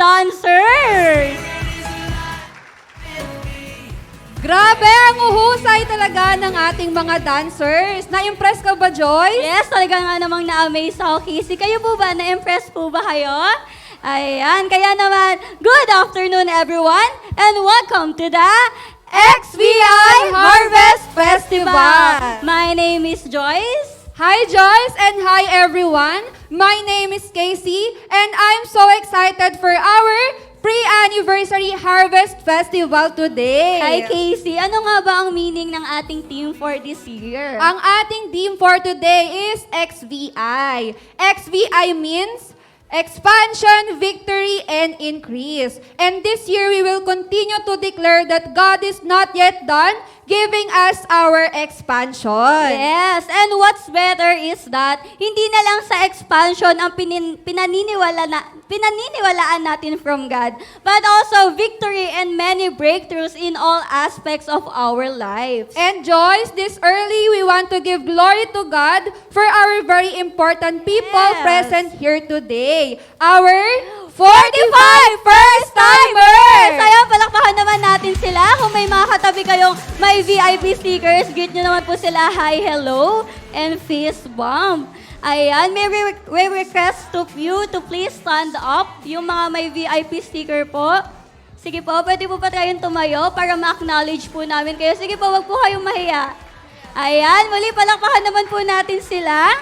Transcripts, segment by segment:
dancers! Grabe, ang uhusay talaga ng ating mga dancers. Na-impress ka ba, Joy? Yes, talaga nga namang na-amaze ako, Casey. Kayo po ba? Na-impress po ba kayo? Ayan, kaya naman, good afternoon everyone, and welcome to the XVI Harvest Festival! My name is Joyce. Hi, Joyce, and hi, everyone. My name is Casey, and I'm so excited for our pre-anniversary Harvest Festival today. Hi, Casey. Ano nga ba ang meaning ng ating theme for this year? Ang ating theme for today is XVI. XVI means expansion, victory, and increase. And this year, we will continue to declare that God is not yet done giving us our expansion. Yes, and what's better is that hindi na lang sa expansion ang pinaniniwalaan natin from God, but also victory and many breakthroughs in all aspects of our lives. And Joyce, this early, we want to give glory to God for our very important people Yes. present here today. Our 45 first-timers! Kaya palakpakan naman natin sila. Kung may mga katabi kayong may VIP stickers, greet nyo naman po sila, hi, hello, and fist bump. Ayan, may request to you to please stand up. Yung mga may VIP sticker po. Sige po, pwede po pa tayong tumayo para ma-acknowledge po namin kayo. Sige po, wag po kayong mahiya. Ayan, muli palakpakan naman po natin sila.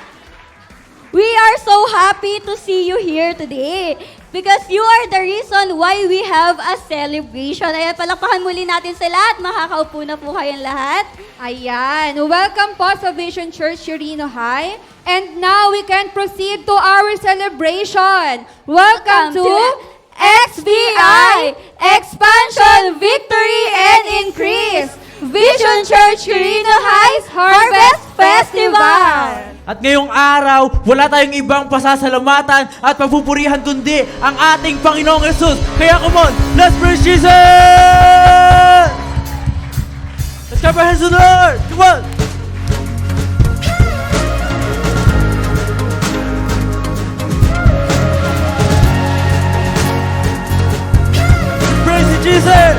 We are so happy to see you here today because you are the reason why we have a celebration. Ayan, palakpakan muli natin sila at makakaupo na po kayong lahat. Ayan. Welcome po sa Vision Church Chirino High. And now we can proceed to our celebration. Welcome to XVI, Expansion, Victory, and Increase. Vision Church Chirino High's Harvest Festival. At ngayong araw, wala tayong ibang pasasalamatan at pagpupurihan kundi ang ating Panginoong Jesus. Kaya come on, let's praise Jesus! Let's clap our hands to the Lord! Come on! Praise you, Jesus!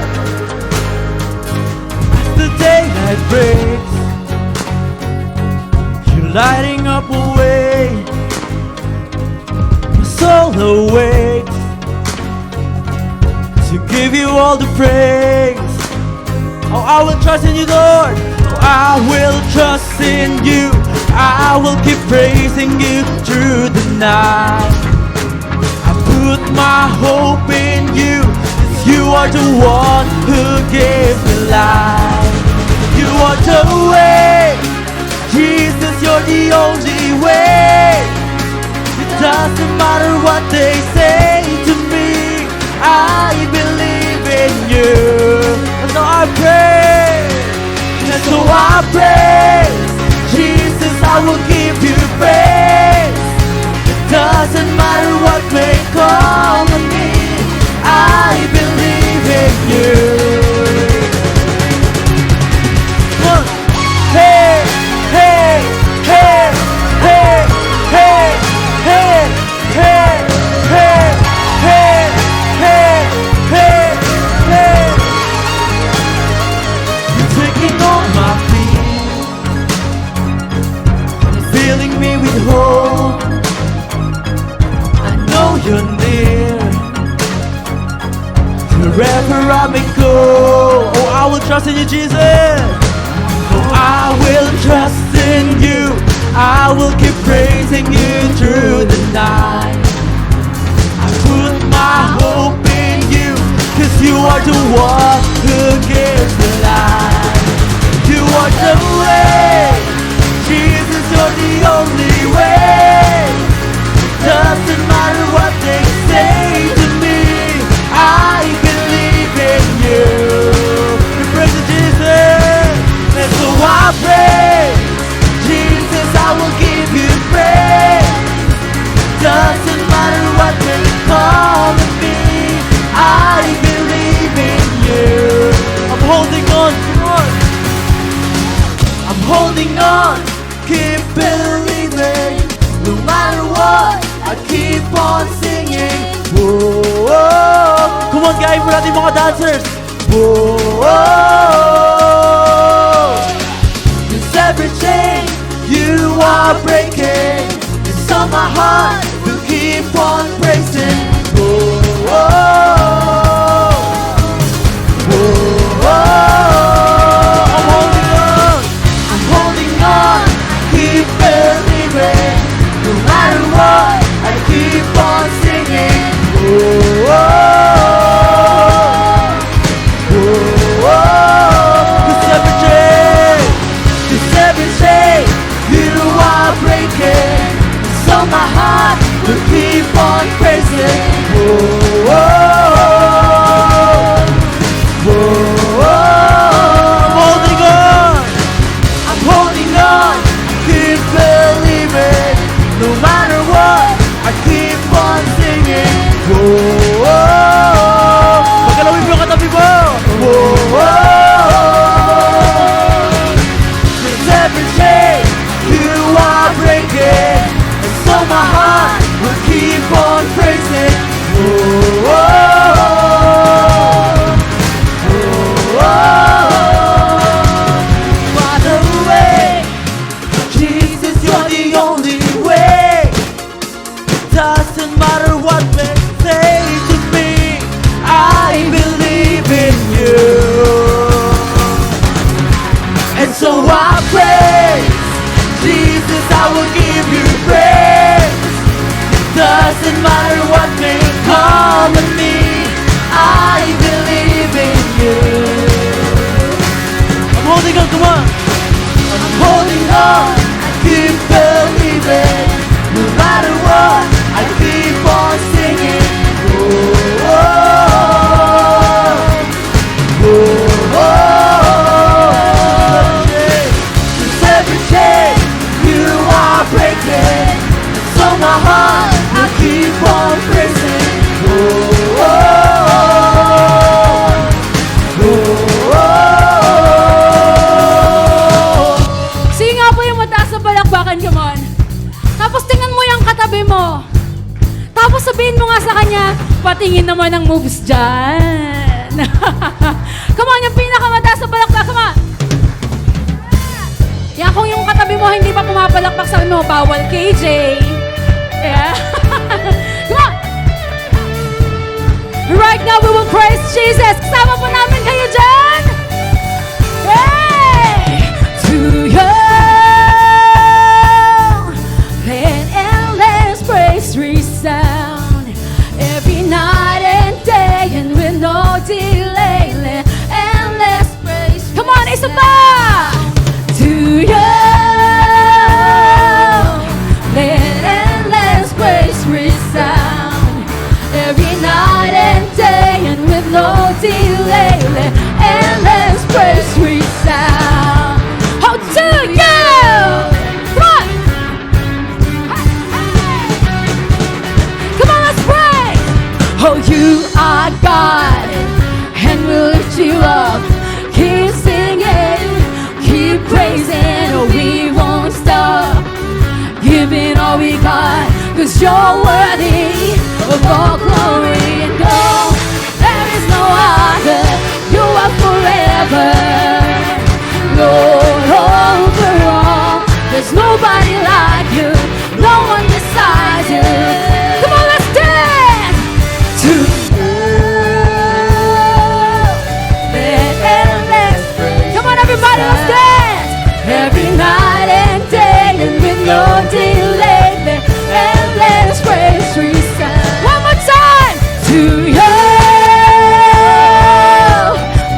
As the daylight breaks, lighting up a way, my soul awakes to give you all the praise. Oh, I will trust in you, Lord. Oh, I will trust in you. I will keep praising you through the night. I put my hope in you, 'cause you are the one who gives me life. You are the way. Jesus, you're the only way. It doesn't matter what they say to me, I believe in you. And so I pray, and so I praise Jesus, I will give you praise. It doesn't matter what may come on me, I believe in you. Hey! Hey, hey, hey, hey, hey, hey, hey, hey, hey, hey, hey. You're taking on my feet and filling me with hope. I know you're near wherever I may go. Oh, I will trust in you, Jesus. I will trust in you. I will keep praising you through the night. I put my hope in you, 'cause you are the one who gives me life. You are the way. Jesus, you're the only way. Doesn't matter what they say to me, I believe in you. We praise Jesus. And so I praise Jesus, I will give you praise. Doesn't matter what may come at me, Come on, gayahin mo natin mga dancers. Whoa, cause every chain you are breaking, it's on my heart to keep on praising. Whoa, I'm holding on, keep believing. No matter what, I keep on singing. Cause every chain you are breaking, so my heart will keep on praising. I'm holding on, keep believing. No matter what, I keep on singing. Magalawin mo yung katabi mo. Cause every chain you are breaking, and so my heart will keep on praising. Father, way, Jesus, you're the only way. Doesn't matter what they say to me, I believe in you. And so I praise Jesus, I will give you praise. Doesn't matter what may come to me, I believe in you. I'm holding on, come on. I'm holding on, I keep believing. No matter what, I keep on singing. Cause every chain you are breaking, so my heart will keep on praising. Sige nga po yung mataas na palakpakan, come on. Tapos tingnan mo yung katabi mo. Tapos sabihin mo nga sa kanya, patingin naman ang moves dyan. Come on, yung pinakamataas na palakpak, come on. Yan, kung yung katabi mo hindi pa pumapalakpak sa mo, bawal KJ. Yeah. Come on. Right now, we will praise Jesus. Kasama po namin kayo dyan. Hey! To you. Let endless praise resound every night and day, and with no delay. Let endless praise. Come on, isa pa. To you. Let endless praise resound every night and day, and with no delay. Let endless praise resound. Oh, to you. Come on. Come on, let's pray. Oh, you are God, and we'll lift you up. Keep singing, keep praising, oh, we won't stop. Giving all we got, cause you're worthy of all glory and gold. There is no other, you are forever. Lord, over all, there's nobody like you, no one beside you. Come on, let's dance! To let endless praise. Come on, everybody, let's dance! Every night and day, and with no delay, let endless praise resound. One more time! To you,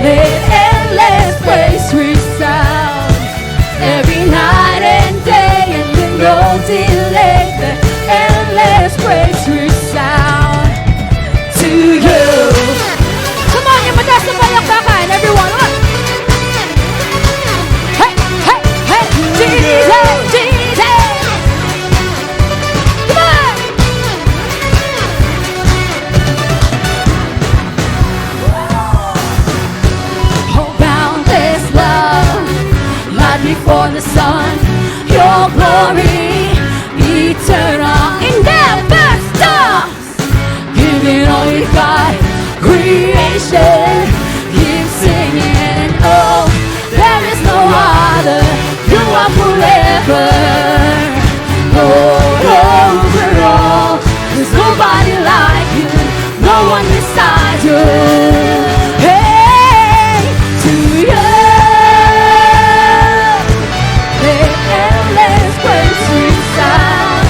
let endless praise resound. Every night and day, and with no delay, let endless praise resound. To you. Come on, yung mataas na palakpakan, everyone. Look. Hey, hey, hey, Jesus, Jesus. Come on. Oh, boundless love, light before the sun, your glory, eternal, it never stops. Giving all you got, great you. Hey, to you. Let endless praise resound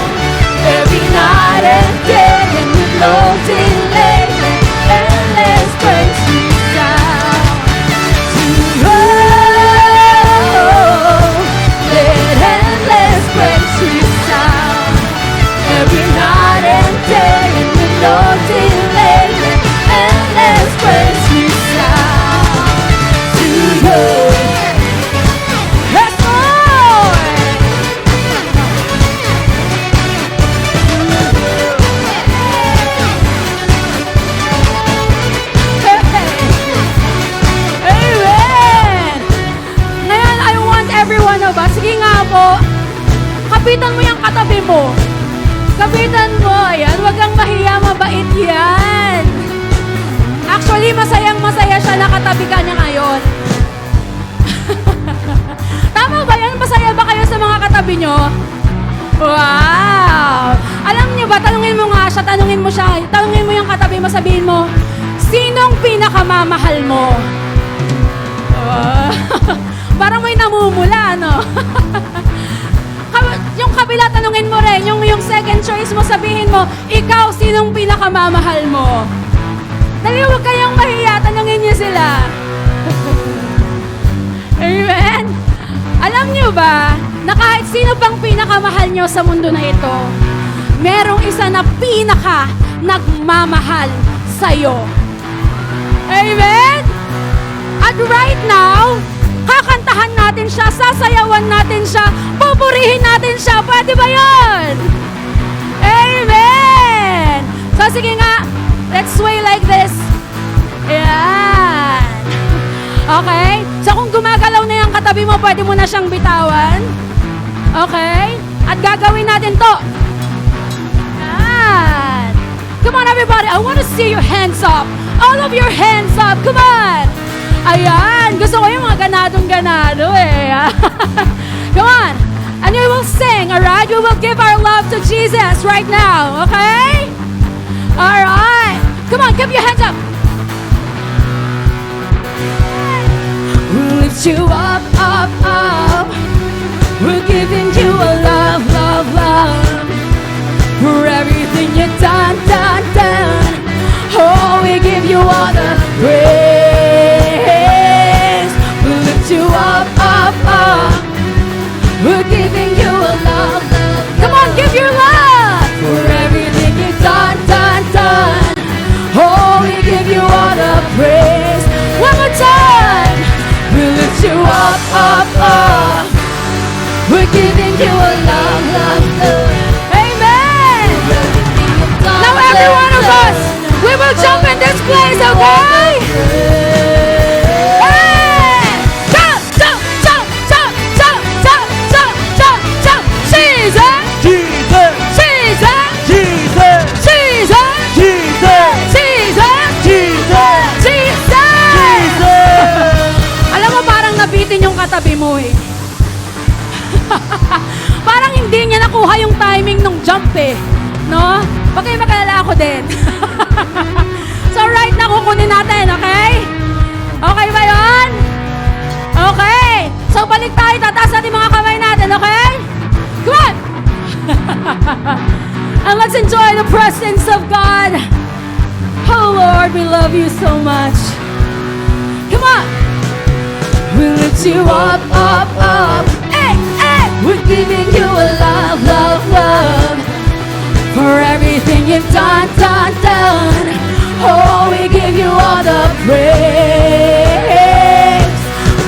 every night and day, and with no delay. Let endless praise resound to you. Let endless praise resound every night and day, and with no delay. Let endless praise resound to you. Yes, Lord. Amen. Ngayon, I want every one of us, sige nga po, kapitan mo yung katabi mo. Kapitan mo, ayan, wag kang mahiya, mabait yan. Actually, masayang-masaya siya, nakatabi ka niya ngayon. Tama ba yan? Masaya ba kayo sa mga katabi nyo? Wow! Alam niyo ba, tanungin mo nga siya, tanungin mo yung katabi mo, sabihin mo, sinong pinakamamahal mo? Wow. Parang may namumula, no? Yung kabila, tanungin mo rin, yung second choice mo, sabihin mo, ikaw, sinong pinakamamahal mo? Dali, huwag kayong mahiya, tanungin niyo sila. Amen? Alam niyo ba, na kahit sino pang pinakamahal niyo sa mundo na ito, merong isa na pinaka nagmamahal sa'yo. Amen? At right now, kakantahan natin siya, sasayawan natin siya, pupurihin natin siya. Pwede ba yun? Amen! So sige nga, let's sway like this. Ayan. Okay? So kung gumagalaw na yung katabi mo, pwede mo na siyang bitawan. Okay? At gagawin natin to. Ayan. Come on everybody, I want to see your hands up. All of your hands up. Come on. Ayan, gusto ko yung mga ganadong-ganado eh. Come on. And we will sing, alright? We will give our love to Jesus right now, okay? Alright. Come on, give your hands up. We'll lift you up, up, up. We're giving you a love, love, love. For everything you've done, done, done. Oh, we give you all the praise. We'll lift you up, up, up. We're giving you a love, love. Come on, give your love. For everything you've done, done, done. Oh, we give you all the praise. One more time. We'll lift you up, up, up. We're giving you a love, love, love. Amen. Now every one of us, we will jump in this place, okay? Hey! Jump, jump, jump, jump, jump, jump, jump, jump, jump. Jesus, Jesus, Jesus, Jesus, Jesus, Jesus, Jesus, Jesus, Jesus. Alam mo, parang nabitin yung katabi mo eh. Parang hindi niya nakuha yung timing ng jump eh. No? Pag kayo magalala ako din. So right na kukunin natin, okay? Okay ba yun? Okay. So balik tayo, tataas natin mga kamay natin, okay? Come on! And let's enjoy the presence of God. Oh Lord, we love you so much. Come on! We lift you up, up, up. Hey, hey! We're giving you a love, love, love. For everything you've done, done, done. Oh, we give you all the praise.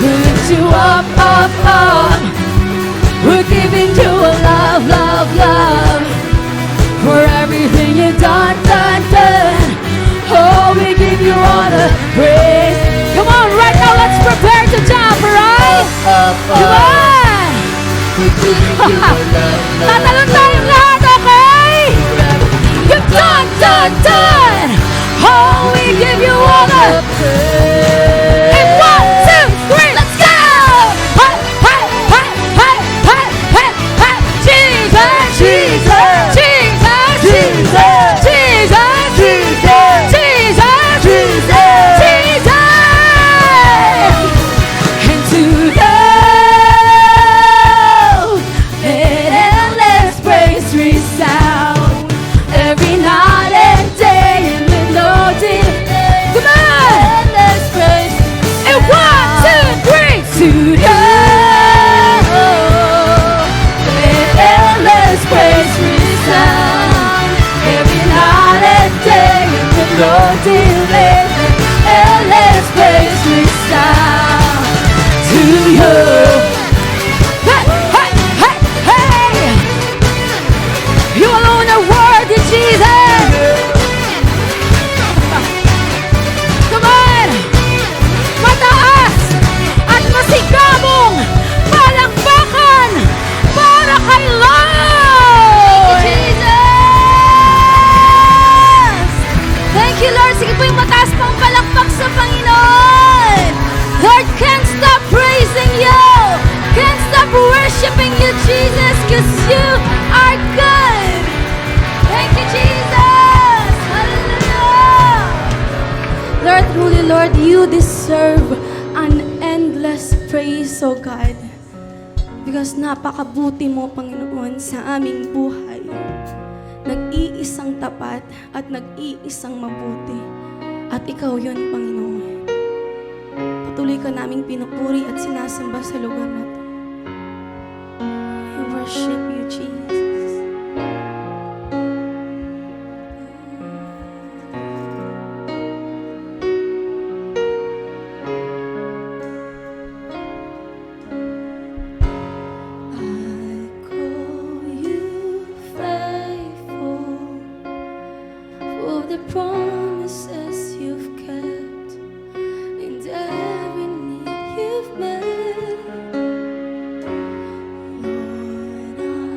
We lift you up, up, up. We're giving you a love, love, love. For everything you've done, done, done. Oh, we give you all the praise. Come on, right now, let's prepare to jump, alright? Come on! Tatalon tayong lahat, okay? You've done, done, done! Oh, we give you all the praise. And 1, 2, 3, let's go! Hey, hey, hey, hey, hey, hey, hey! Jesus! Jesus! Jesus! Jesus! Jesus! Jesus! Jesus! Spirit, and let's praise resound to you. Hey, hey, hey, hey! You alone are worthy, Jesus! Come on! Mataas at masigabong palakpakan para kay Lord! Jesus! Thank you, Lord. Sige po yung mataas pang palakpak sa Panginoon. Lord, can't stop praising you. Can't stop worshiping you, Jesus, because you are good. Thank you, Jesus. Hallelujah. Lord, truly, Lord, you deserve an endless praise, oh God. Because napakabuti mo, Panginoon, sa aming buhay. Nag-iisang tapat at nag-iisang mabuti. At ikaw yun, Panginoon. Patuloy ka naming pinupuri at sinasamba sa lugar na to. We worship you, Jesus. I call you faithful for the promises you've kept and every need you've met. Lord,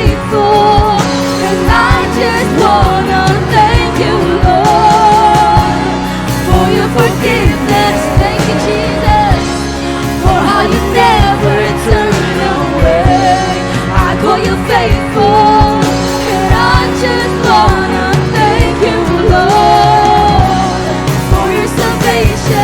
faithful. And I just wanna thank you, Lord, for your forgiveness. Thank you, Jesus, for how you never turn away. I call you faithful, and I just wanna thank you, Lord, for your salvation.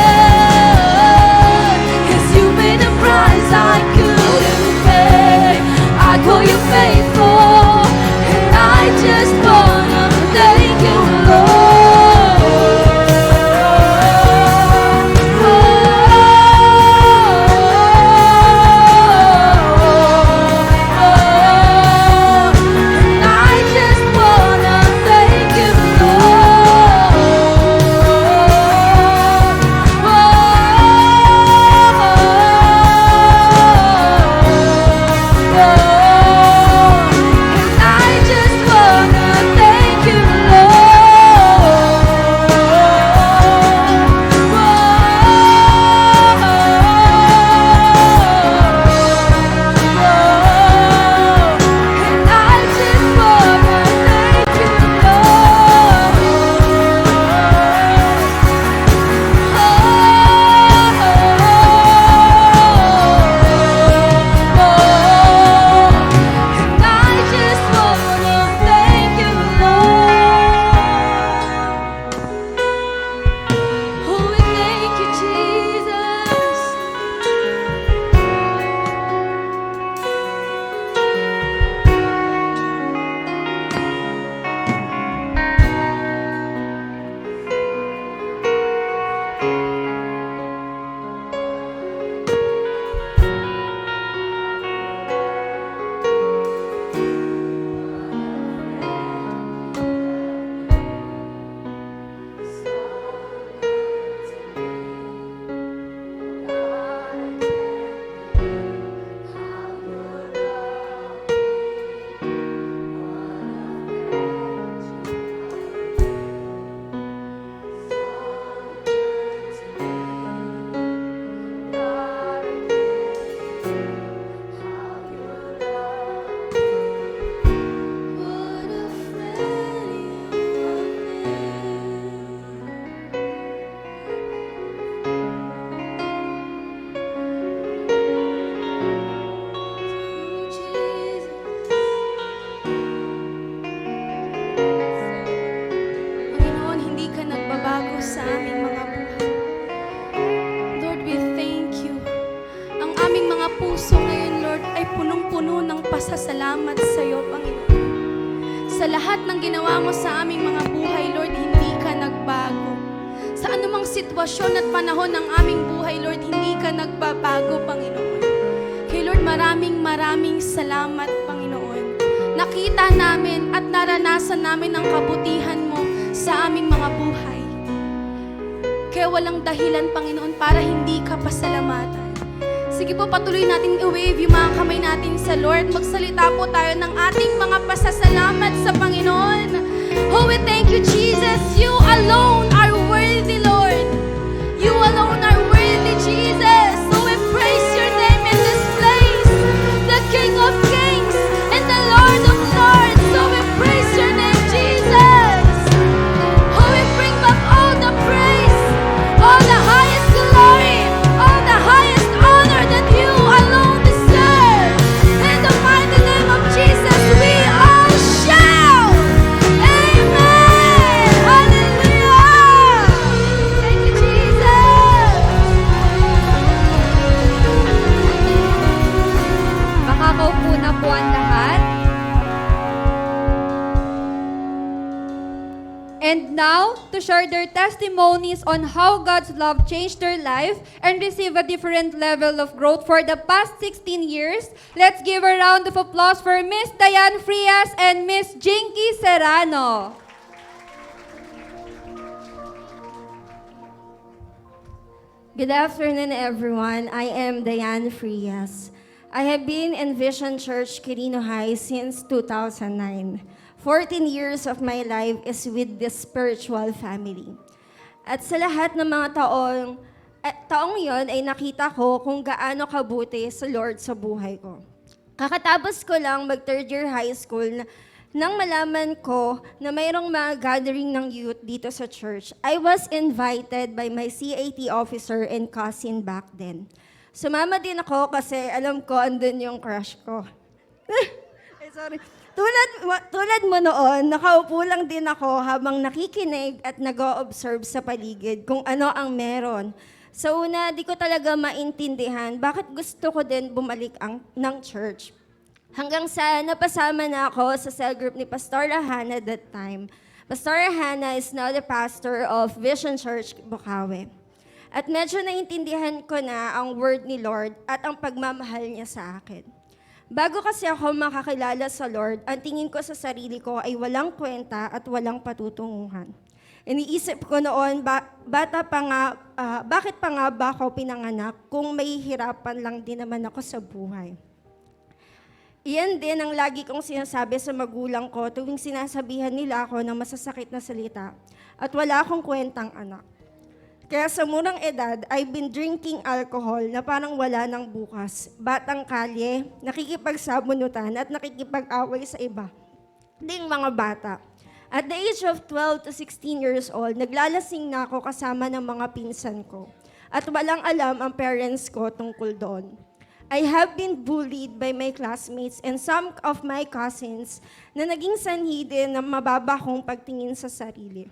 'Cause you paid a price I couldn't pay. I call you faithful, and I just wanna thank you, Lord. And I just wanna thank you, Lord. And I just wanna thank you, And I just wanna thank you, And I just wanna thank you, Lord. Oh, we thank you, Jesus. What a friend you've been. Panginoon, hindi ka nagbabago sa aming mga buhay. Lord, we thank you. Ang aming mga puso ngayon, Lord, ay punong-puno ng pasasalamat sa iyo, Panginoon. Sa lahat ng ginawa mo sa aming mga buhay, Lord, hindi ka nagbago. Sa anumang sitwasyon at panahon ng aming buhay, Lord, hindi ka nagbabago, Panginoon. Kay Lord, maraming salamat, Panginoon. Nakita namin at naranasan namin ang kabutihan mo sa aming mga buhay. Kaya walang dahilan, Panginoon, para hindi ka pasalamatan. Sige po, patuloy natin i-wave yung mga kamay natin sa Lord. Magsalita po tayo ng ating mga pasasalamat sa Panginoon. Oh, we thank you, Jesus. You alone are worthy, Lord. You alone are worthy, Jesus. So we praise your name in this place, the King of Kings and the Lord of Lords. So we praise your name, Jesus. Oh, we bring back all the praise, all the highest glory, all the highest honor that you alone deserve. In the mighty name of Jesus, we all shout, Amen! Hallelujah! Thank you, Jesus! Makakaupo na po ang lahat. And now, to share their testimonies on how God's love changed their life and receive a different level of growth for the past 16 years, let's give a round of applause for Miss Diane Frias and Miss Jinky Serrano. Good afternoon, everyone. I am Diane Frias. I have been in Vision Church, Quirino High since 2009. 14 years of my life is with this spiritual family. At sa lahat ng mga taong yon ay nakita ko kung gaano kabuti sa Lord sa buhay ko. Kakatapos ko lang mag third year high school nang malaman ko na mayroong mga gathering ng youth dito sa church. I was invited by my CAT officer and cousin back then. Sumama din ako kasi alam ko andun yung crush ko. Ay, sorry. Tulad mo noon, nakaupo lang din ako habang nakikinig at nag-o-observe sa paligid kung ano ang meron. Sa una, di ko talaga maintindihan bakit gusto ko din bumalik ng church. Hanggang sa napasama na ako sa cell group ni Pastor Hannah that time. Pastor Hannah is now the pastor of Vision Church, Bukawi. At medyo naintindihan ko na ang word ni Lord at ang pagmamahal niya sa akin. Bago kasi ako makakilala sa Lord, ang tingin ko sa sarili ko ay walang kwenta at walang patutunguhan. Iniisip ko noon, bakit pa nga ba ako pinanganak kung may hirapan lang din naman ako sa buhay? Iyan din ang lagi kong sinasabi sa magulang ko tuwing sinasabihan nila ako ng masasakit na salita at wala akong kwentang anak. Kaya sa murang edad, I've been drinking alcohol na parang wala ng bukas. Batang kalye, nakikipagsabunutan at nakikipag-away sa iba. Ding mga bata. At the age of 12 to 16 years old, naglalasing na ako kasama ng mga pinsan ko. At walang alam ang parents ko tungkol doon. I have been bullied by my classmates and some of my cousins na naging sanhi din ng mababa kong pagtingin sa sarili.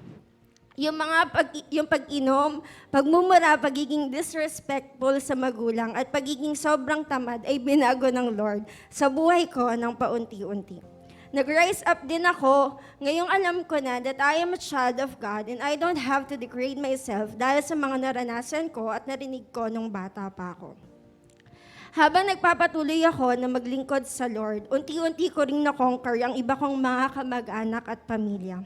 Yung pag-inom, pagmumura, pagiging disrespectful sa magulang at pagiging sobrang tamad ay binago ng Lord sa buhay ko ng paunti-unti. Nag-rise up din ako, ngayong alam ko na that I am a child of God and I don't have to degrade myself dahil sa mga naranasan ko at narinig ko nung bata pa ako. Habang nagpapatuloy ako na maglingkod sa Lord, unti-unti ko ring na-conquer ang iba kong mga kamag-anak at pamilya.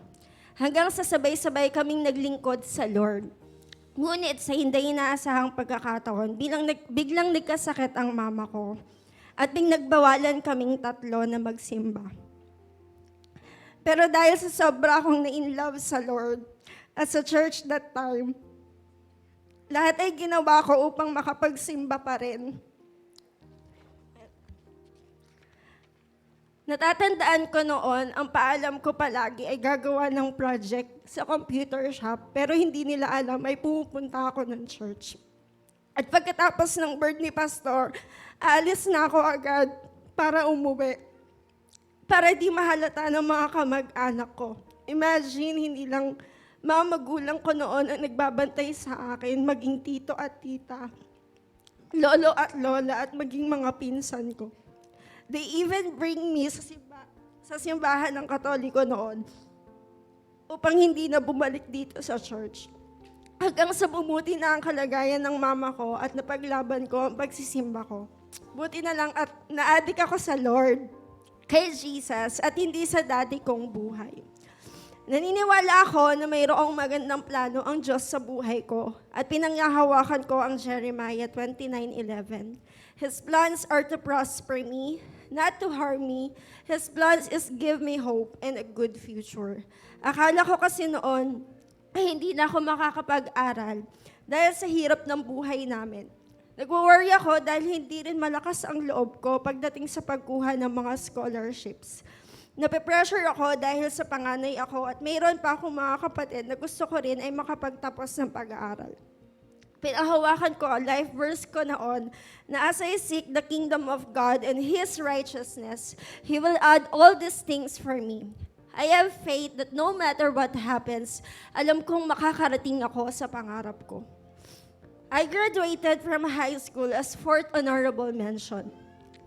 Hanggang sa sabay-sabay kaming naglingkod sa Lord. Ngunit sa hindi inaasahang pagkakataon, biglang nagkasakit ang mama ko at nagbawalan kaming tatlo na magsimba. Pero dahil sa sobra akong na-in-love sa Lord at sa church that time, lahat ay ginawa ko upang makapagsimba pa rin. Natatandaan ko noon, ang paalam ko palagi ay gagawa ng project sa computer shop, pero hindi nila alam ay pumupunta ako ng church. At pagkatapos ng word ni Pastor, aalis na ako agad para umuwi. Para di mahalata ng mga kamag-anak ko. Imagine, hindi lang mga magulang ko noon ang nagbabantay sa akin, maging tito at tita, lolo at lola, at maging mga pinsan ko. They even bring me sa simbahan ng Katoliko noon upang hindi na bumalik dito sa church. Hanggang sa bumuti na ang kalagayan ng mama ko at napaglaban ko ang pagsisimba ko. Buti na lang at naadik ako sa Lord, kay Jesus, at hindi sa dati kong buhay. Naniniwala ako na mayroong magandang plano ang Diyos sa buhay ko at pinanghahawakan ko ang Jeremiah 29:11. His plans are to prosper me, not to harm me. His plans is give me hope and a good future. Akala ko kasi noon ay hindi na ako makakapag-aral dahil sa hirap ng buhay namin. Nag-worry ako dahil hindi rin malakas ang loob ko pagdating sa pagkuha ng mga scholarships. Nape-pressure ako dahil sa panganay ako at mayroon pa akong mga kapatid na gusto ko rin ay makapagtapos ng pag-aaral. Pinahawakan ko ang life verse ko noon na as I seek the kingdom of God and His righteousness, He will add all these things for me. I have faith that no matter what happens, alam kong makakarating ako sa pangarap ko. I graduated from high school as 4th honorable mention.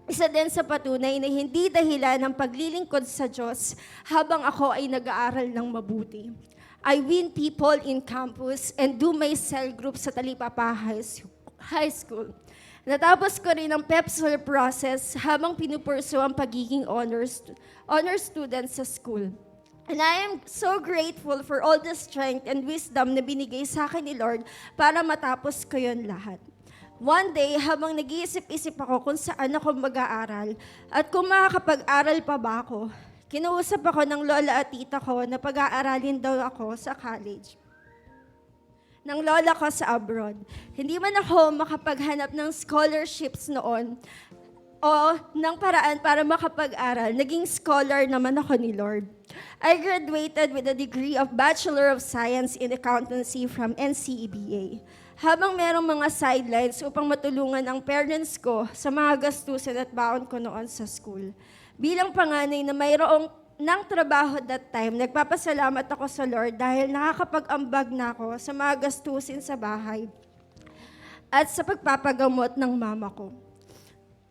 Isa din sa patunay na hindi dahilan ng paglilingkod sa Diyos habang ako ay nag-aaral ng mabuti. I win people in campus and do my cell group sa Talipapa High School. Natapos ko rin ang PEPSOL process habang pinupurso ang pagiging honor student sa school. And I am so grateful for all the strength and wisdom na binigay sa akin ni Lord para matapos ko yun lahat. One day, habang nag-iisip-isip ako kung saan ako mag-aaral at kung makakapag-aral pa ba ako, kinuusap ako ng lola at tita ko na pag-aaralin daw ako sa college. Ng lola ko sa abroad. Hindi man ako makapaghanap ng scholarships noon, ng paraan para makapag-aral. Naging scholar naman ako ni Lord. I graduated with a degree of Bachelor of Science in Accountancy from NCEBA. Habang merong mga sidelines upang matulungan ang parents ko sa mga gastusin at baon ko noon sa school. Bilang panganay na mayroong ng trabaho that time, nagpapasalamat ako sa Lord dahil nakakapag-ambag na ako sa mga gastusin sa bahay at sa pagpapagamot ng mama ko.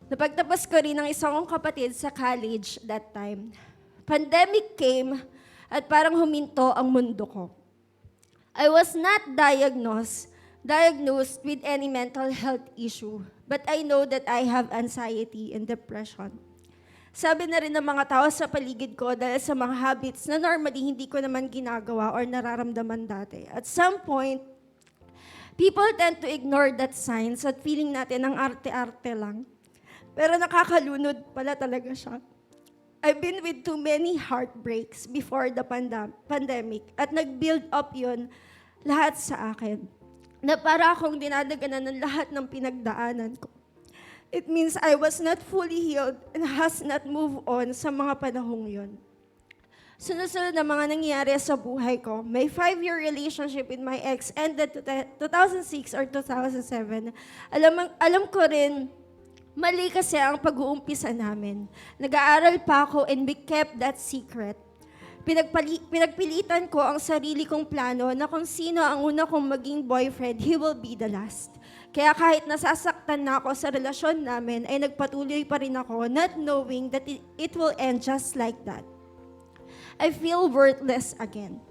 Napagtapos ko rin ng isang kong kapatid sa college that time. Pandemic came at parang huminto ang mundo ko. I was not diagnosed with any mental health issue, but I know that I have anxiety and depression. Sabi na rin ng mga tao sa paligid ko dahil sa mga habits na normally hindi ko naman ginagawa or nararamdaman dati. At some point, people tend to ignore that signs at feeling natin ang arte-arte lang. Pero nakakalunod pala talaga siya. I've been with too many heartbreaks before the pandemic at nag-build up yun lahat sa akin. Na para akong dinadaganan ng lahat ng pinagdaanan ko. It means I was not fully healed and has not moved on sa mga panahong yun. Sunod-sunod na mga nangyayari sa buhay ko. My 5-year relationship with my ex ended 2006 or 2007. Alam ko rin, mali kasi ang pag-uumpisa namin. Nag-aaral pa ako and we kept that secret. Pinagpilitan ko ang sarili kong plano na kung sino ang una kong maging boyfriend, he will be the last. Kaya kahit nasasaktan na ako sa relasyon namin, ay nagpatuloy pa rin ako, not knowing that it will end just like that. I feel worthless again.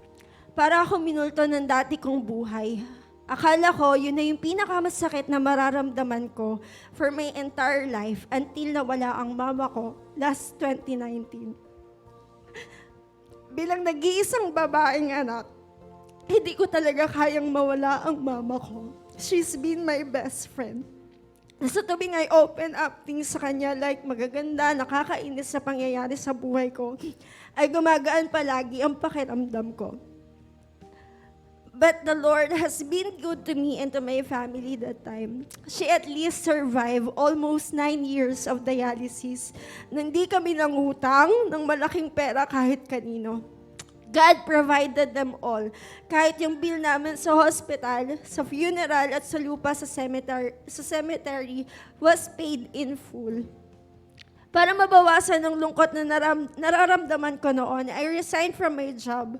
Para ako minulto ng dati kong buhay. Akala ko, yun na yung pinakamasakit na mararamdaman ko for my entire life until nawala ang mama ko last 2019. Bilang nag-iisang babaeng anak, hindi ko talaga kayang mawala ang mama ko. She's been my best friend. Sa tubing I open up things sa kanya like magaganda, nakakainis sa pangyayari sa buhay ko, ay gumagaan palagi ang pakiramdam ko. But the Lord has been good to me and to my family that time. She at least survived almost 9 years of dialysis. Hindi kami nangutang ng malaking pera kahit kanino. God provided them all. Kahit yung bill namin sa hospital, sa funeral at sa lupa sa cemetery was paid in full. Para mabawasan ang lungkot na nararamdaman ko noon, I resigned from my job.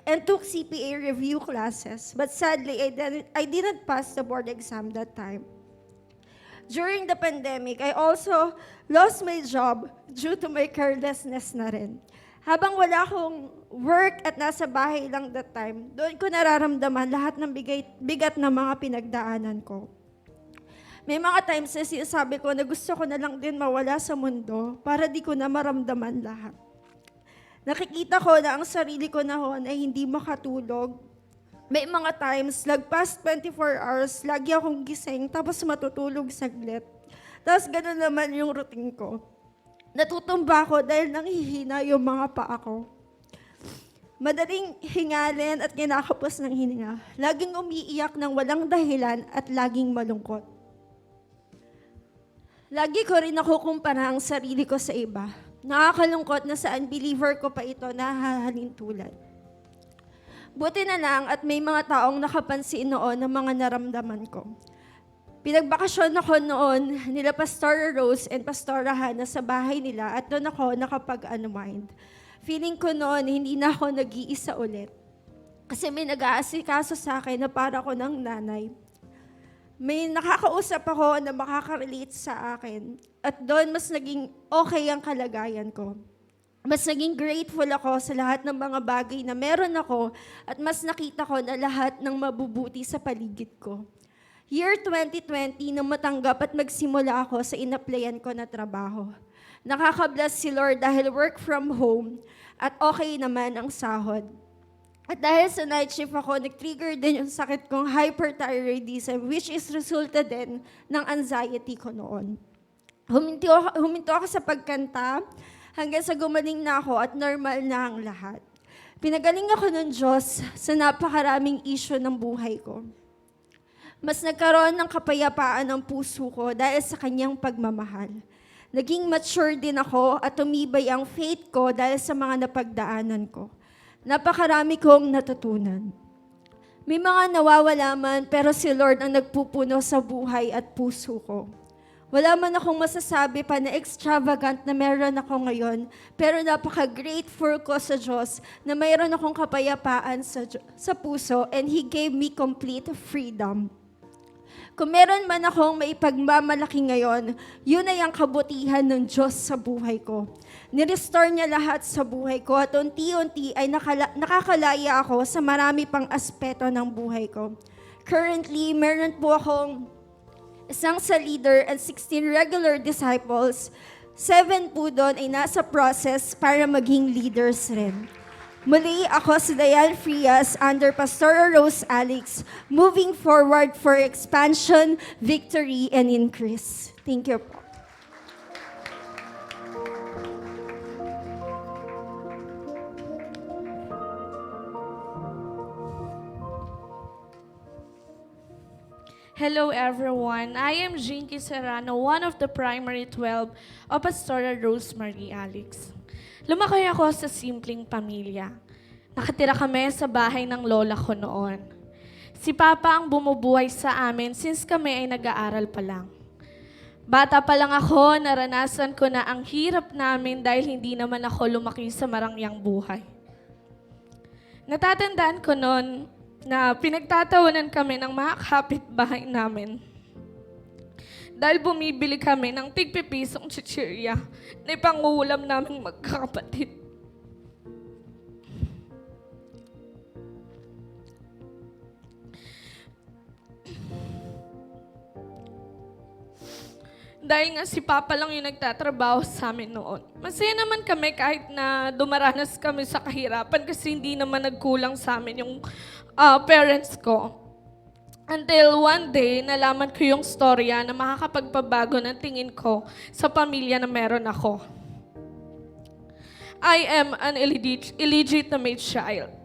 And took CPA review classes. But sadly, I didn't pass the board exam that time. During the pandemic, I also lost my job due to my carelessness na rin. Habang wala akong work at nasa bahay lang that time, doon ko nararamdaman lahat ng bigat na mga pinagdaanan ko. May mga times na sinasabi ko na gusto ko na lang din mawala sa mundo para di ko na maramdaman lahat. Nakikita ko na ang sarili ko noon ay hindi makatulog. May mga times, lagpas 24 hours, lagi akong gising, tapos matutulog saglit. Tapos gano'n naman yung routine ko. Natutumba ako dahil nanghihina yung mga paa ko. Madaling hingalin at kinakapos ng hininga. Laging umiiyak ng walang dahilan at laging malungkot. Lagi ko rin nakukumpara ang sarili ko sa iba. Nakakalungkot na sa unbeliever ko pa ito nahahalin tulad. Buti na lang at may mga taong nakapansin noon ng mga naramdaman ko. Pinagbakasyon ako noon nila Pastor Rose and Pastora Hannah sa bahay nila at doon ako nakapag-unwind. Feeling ko noon hindi na ako nag-iisa ulit. Kasi may nag-aasikaso sa akin na para ko ng nanay. May nakakausap ako na makaka-relate sa akin. At doon mas naging okay ang kalagayan ko. Mas naging grateful ako sa lahat ng mga bagay na meron ako at mas nakita ko na lahat ng mabubuti sa paligid ko. Year 2020 nang matanggap at magsimula ako sa inaplayan ko na trabaho. Nakaka-bless si Lord dahil work from home at okay naman ang sahod. At dahil sa night shift ako, nag-trigger din yung sakit kong hyperthyroidism, which is resulta din ng anxiety ko noon. Huminto ako sa pagkanta hanggang sa gumaling na ako at normal na ang lahat. Pinagaling ako ng Diyos sa napakaraming issue ng buhay ko. Mas nagkaroon ng kapayapaan ang puso ko dahil sa kanyang pagmamahal. Naging mature din ako at tumibay ang faith ko dahil sa mga napagdaanan ko. Napakarami kong natutunan. May mga nawawala man, pero si Lord ang nagpupuno sa buhay at puso ko. Wala man akong masasabi pa na extravagant na meron ako ngayon, pero napaka-grateful ko sa Diyos na mayroon akong kapayapaan sa puso and He gave me complete freedom. Kung meron man akong maipagmamalaki ngayon, yun ay ang kabutihan ng Diyos sa buhay ko. Nirestore niya lahat sa buhay ko at unti-unti ay nakakalaya ako sa marami pang aspeto ng buhay ko. Currently, meron po akong isang sa leader and 16 regular disciples. 7 po doon ay nasa process para maging leaders rin. Muli, ako si Diane Frias under Pastor Rose Alex, moving forward for expansion, victory, and increase. Thank you po. Hello everyone, I am Jinky Serrano, one of the primary 12 of Pastora Rosemary Alex. Lumaki ako sa simpleng pamilya. Nakatira kami sa bahay ng lola ko noon. Si Papa ang bumubuhay sa amin since kami ay nag-aaral pa lang. Bata pa lang ako, naranasan ko na ang hirap namin dahil hindi naman ako lumaki sa marangyang buhay. Natatandaan ko noon na pinagtatawanan kami ng mga kapitbahay namin. Dahil bumibili kami ng tig-pipisong chichirya na ipangulam naming magkakapatid. Dahil nga si Papa lang yung nagtatrabaho sa amin noon. Masaya naman kami kahit na dumaranas kami sa kahirapan kasi hindi naman nagkulang sa amin yung parents ko. Until one day, nalaman ko yung storya na makakapagpabago ng tingin ko sa pamilya na meron ako. I am an illegitimate child.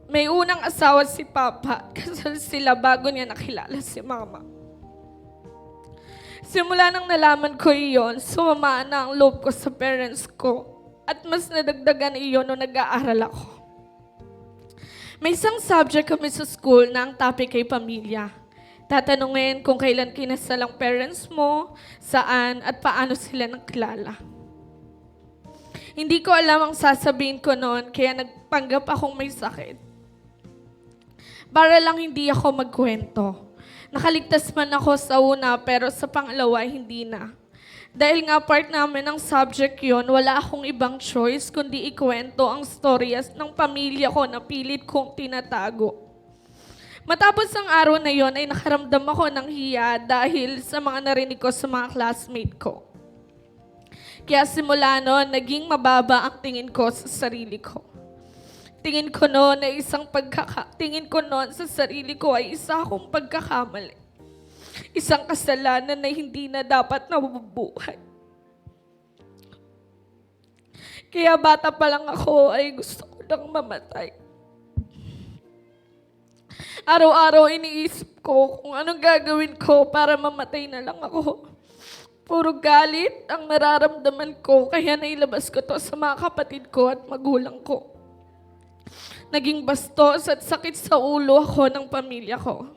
May unang asawa si Papa kasi sila bago niya nakilala si Mama. Simula nang nalaman ko iyon, sumama na ang loob ko sa parents ko at mas nadagdagan iyon nung nag-aaral ako. May isang subject kami sa school na ang topic ay pamilya. Tatanungin kung kailan kinasal ang parents mo, saan at paano sila nakilala. Hindi ko alam ang sasabihin ko noon kaya nagpanggap akong may sakit. Para lang hindi ako magkwento. Nakaligtas man ako sa una pero sa pangalawa hindi na. Dahil nga part namin ng subject yon, wala akong ibang choice kundi ikwento ang storyas ng pamilya ko na pilit kong tinatago. Matapos ang araw na yon ay nakaramdam ako ng hiya dahil sa mga narinig ko sa mga classmate ko. Kaya simula noon, naging mababa ang tingin ko sa sarili ko. Tingin ko noon sa sarili ko ay isa akong pagkakamali. Isang kasalanan na hindi na dapat nabubuhay. Kaya bata pa lang ako ay gusto ko nang mamatay. Araw-araw iniisip ko kung anong gagawin ko para mamatay na lang ako. Puro galit ang nararamdaman ko kaya nailabas ko to sa mga kapatid ko at magulang ko. Naging bastos at sakit sa ulo ako ng pamilya ko.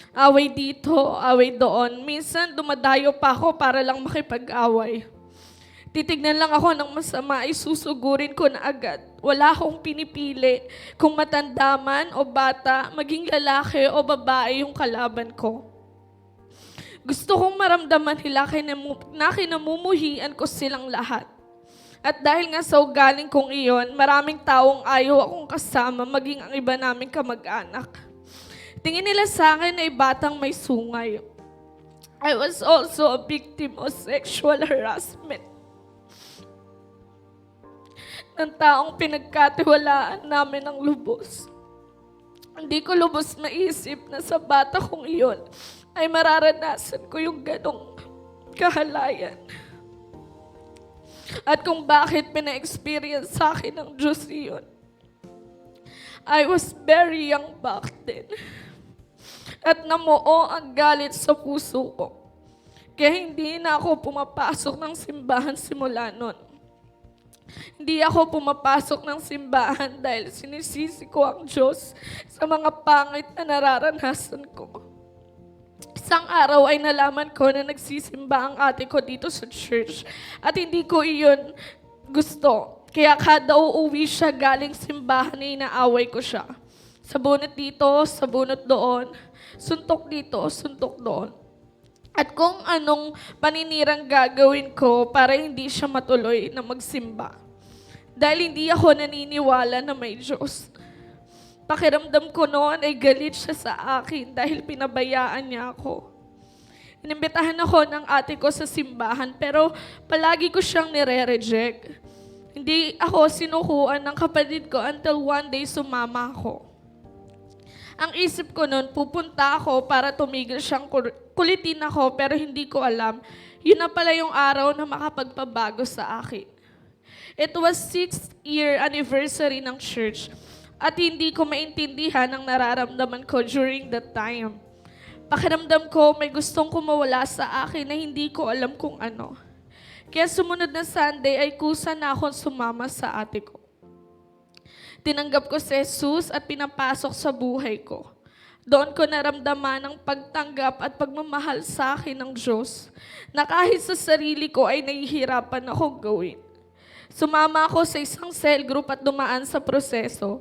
Away dito, away doon. Minsan dumadayo pa ako para lang makipag-away. Titignan lang ako ng masama ay susugurin ko na agad. Wala akong pinipili kung matanda man o bata, maging lalaki o babae yung kalaban ko. Gusto kong maramdaman nila na kinamumuhian ko silang lahat. At dahil nga sa ugaling kong iyon, maraming taong ayaw akong kasama, maging ang iba naming kamag-anak. Tingin nila sa akin ay batang may sungay. I was also a victim of sexual harassment ng taong pinagkatiwalaan namin ng lubos. Hindi ko lubos maisip na sa bata kong iyon ay mararanasan ko yung ganong kahalayan. At kung bakit pina-experience sa akin ng Diyos iyon. I was very young back then. at namuo ang galit sa puso ko. Kaya hindi na ako pumapasok ng simbahan simula nun. Hindi ako pumapasok ng simbahan dahil sinisisi ko ang Diyos sa mga pangit na nararanasan ko. Isang araw ay nalaman ko na nagsisimba ang ate ko dito sa church at hindi ko iyon gusto. Kaya kada uuwi siya galing simbahan ay inaaway ko siya. Sabunot dito, sabunot doon, suntok dito, suntok doon. At kung anong paninirang gagawin ko para hindi siya matuloy na magsimba. Dahil hindi ako naniniwala na may Diyos. Pakiramdam ko noon ay galit siya sa akin dahil pinabayaan niya ako. Inimbitahan ako ng ate ko sa simbahan pero palagi ko siyang nire-reject. Hindi ako sinukuan ng kapatid ko until one day sumama ako. Ang isip ko noon, pupunta ako para tumigil siyang kulitin ako pero hindi ko alam. Yun na pala yung araw na makapagpabago sa akin. It was 6th year anniversary ng church. At hindi ko maintindihan ang nararamdaman ko during that time. Pakiramdam ko may gustong kumawala sa akin na hindi ko alam kung ano. Kaya sumunod na Sunday ay kusa na akong sumama sa ate ko. Tinanggap ko si Jesus at pinapasok sa buhay ko. Doon ko naramdaman ang pagtanggap at pagmamahal sa akin ng Diyos na kahit sa sarili ko ay nahihirapan akong gawin. Sumama ako sa isang cell group at dumaan sa proseso.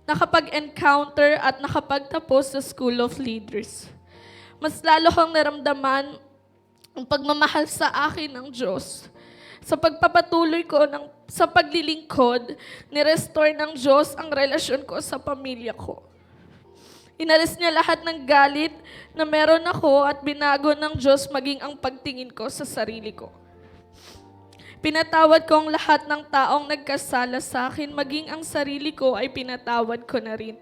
Nakapag-encounter at nakapagtapos sa School of Leaders. Mas lalo kong naramdaman ang pagmamahal sa akin ng Diyos. Sa pagpapatuloy ko sa paglilingkod, nirestore ng Diyos ang relasyon ko sa pamilya ko. Inalis niya lahat ng galit na meron ako at binago ng Diyos maging ang pagtingin ko sa sarili ko. Pinatawad ko ang lahat ng taong nagkasala sa akin, maging ang sarili ko ay pinatawad ko na rin.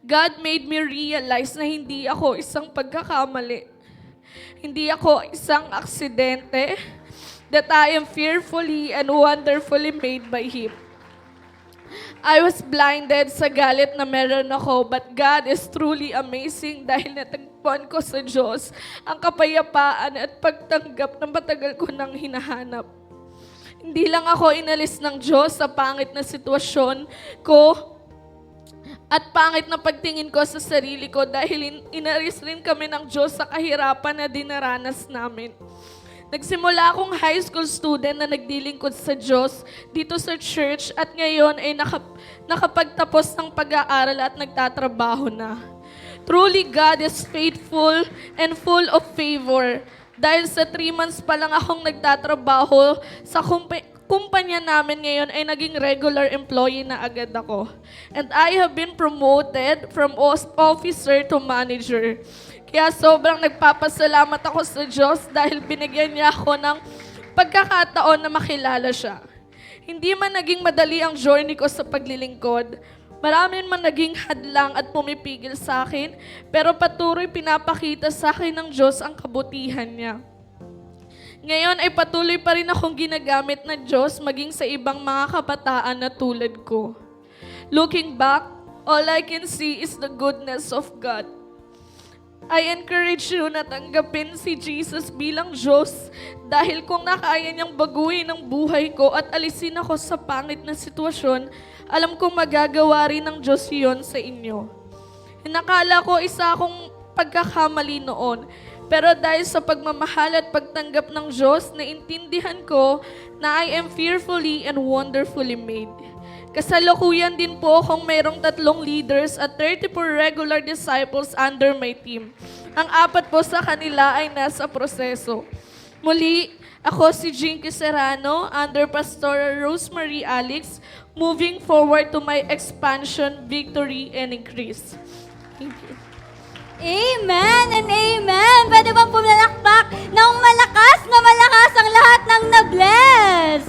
God made me realize na hindi ako isang pagkakamali. Hindi ako isang aksidente, that I am fearfully and wonderfully made by Him. I was blinded sa galit na meron ako, but God is truly amazing dahil natagpuan ko sa Diyos ang kapayapaan at pagtanggap na matagal ko nang hinahanap. Hindi lang ako inalis ng Diyos sa pangit na sitwasyon ko at pangit na pagtingin ko sa sarili ko dahil inalis rin kami ng Diyos sa kahirapan na dinaranas namin. Nagsimula akong high school student na nagdilingkod sa Diyos dito sa church at ngayon ay nakapagtapos ng pag-aaral at nagtatrabaho na. Truly, God is faithful and full of favor. Dahil sa 3 months pa lang akong nagtatrabaho sa kumpanya namin ngayon ay naging regular employee na agad ako. And I have been promoted from officer to manager. Kaya sobrang nagpapasalamat ako sa Diyos dahil binigyan niya ako ng pagkakataon na makilala siya. Hindi man naging madali ang journey ko sa paglilingkod, marami man naging hadlang at pumipigil sa akin, pero patuloy pinapakita sa akin ng Diyos ang kabutihan niya. Ngayon ay patuloy pa rin akong ginagamit ng Diyos maging sa ibang mga kabataan na tulad ko. Looking back, all I can see is the goodness of God. I encourage you na tanggapin si Jesus bilang Diyos dahil kung nakaya niyang baguhin ang buhay ko at alisin ako sa pangit na sitwasyon, alam kong magagawa rin ng Diyos iyon sa inyo. Nakala ko isa akong pagkakamali noon, pero dahil sa pagmamahal at pagtanggap ng Diyos, naintindihan ko na I am fearfully and wonderfully made. Kasalukuyan din po akong mayroong 3 leaders at 34 regular disciples under my team. Ang 4 po sa kanila ay nasa proseso. Muli, ako si Jinky Serrano under Pastor Rosemary Alex, moving forward to my expansion, victory, and increase. Thank you. Amen and amen! Pwede bang pumalakpak ng malakas ang lahat ng na-bless?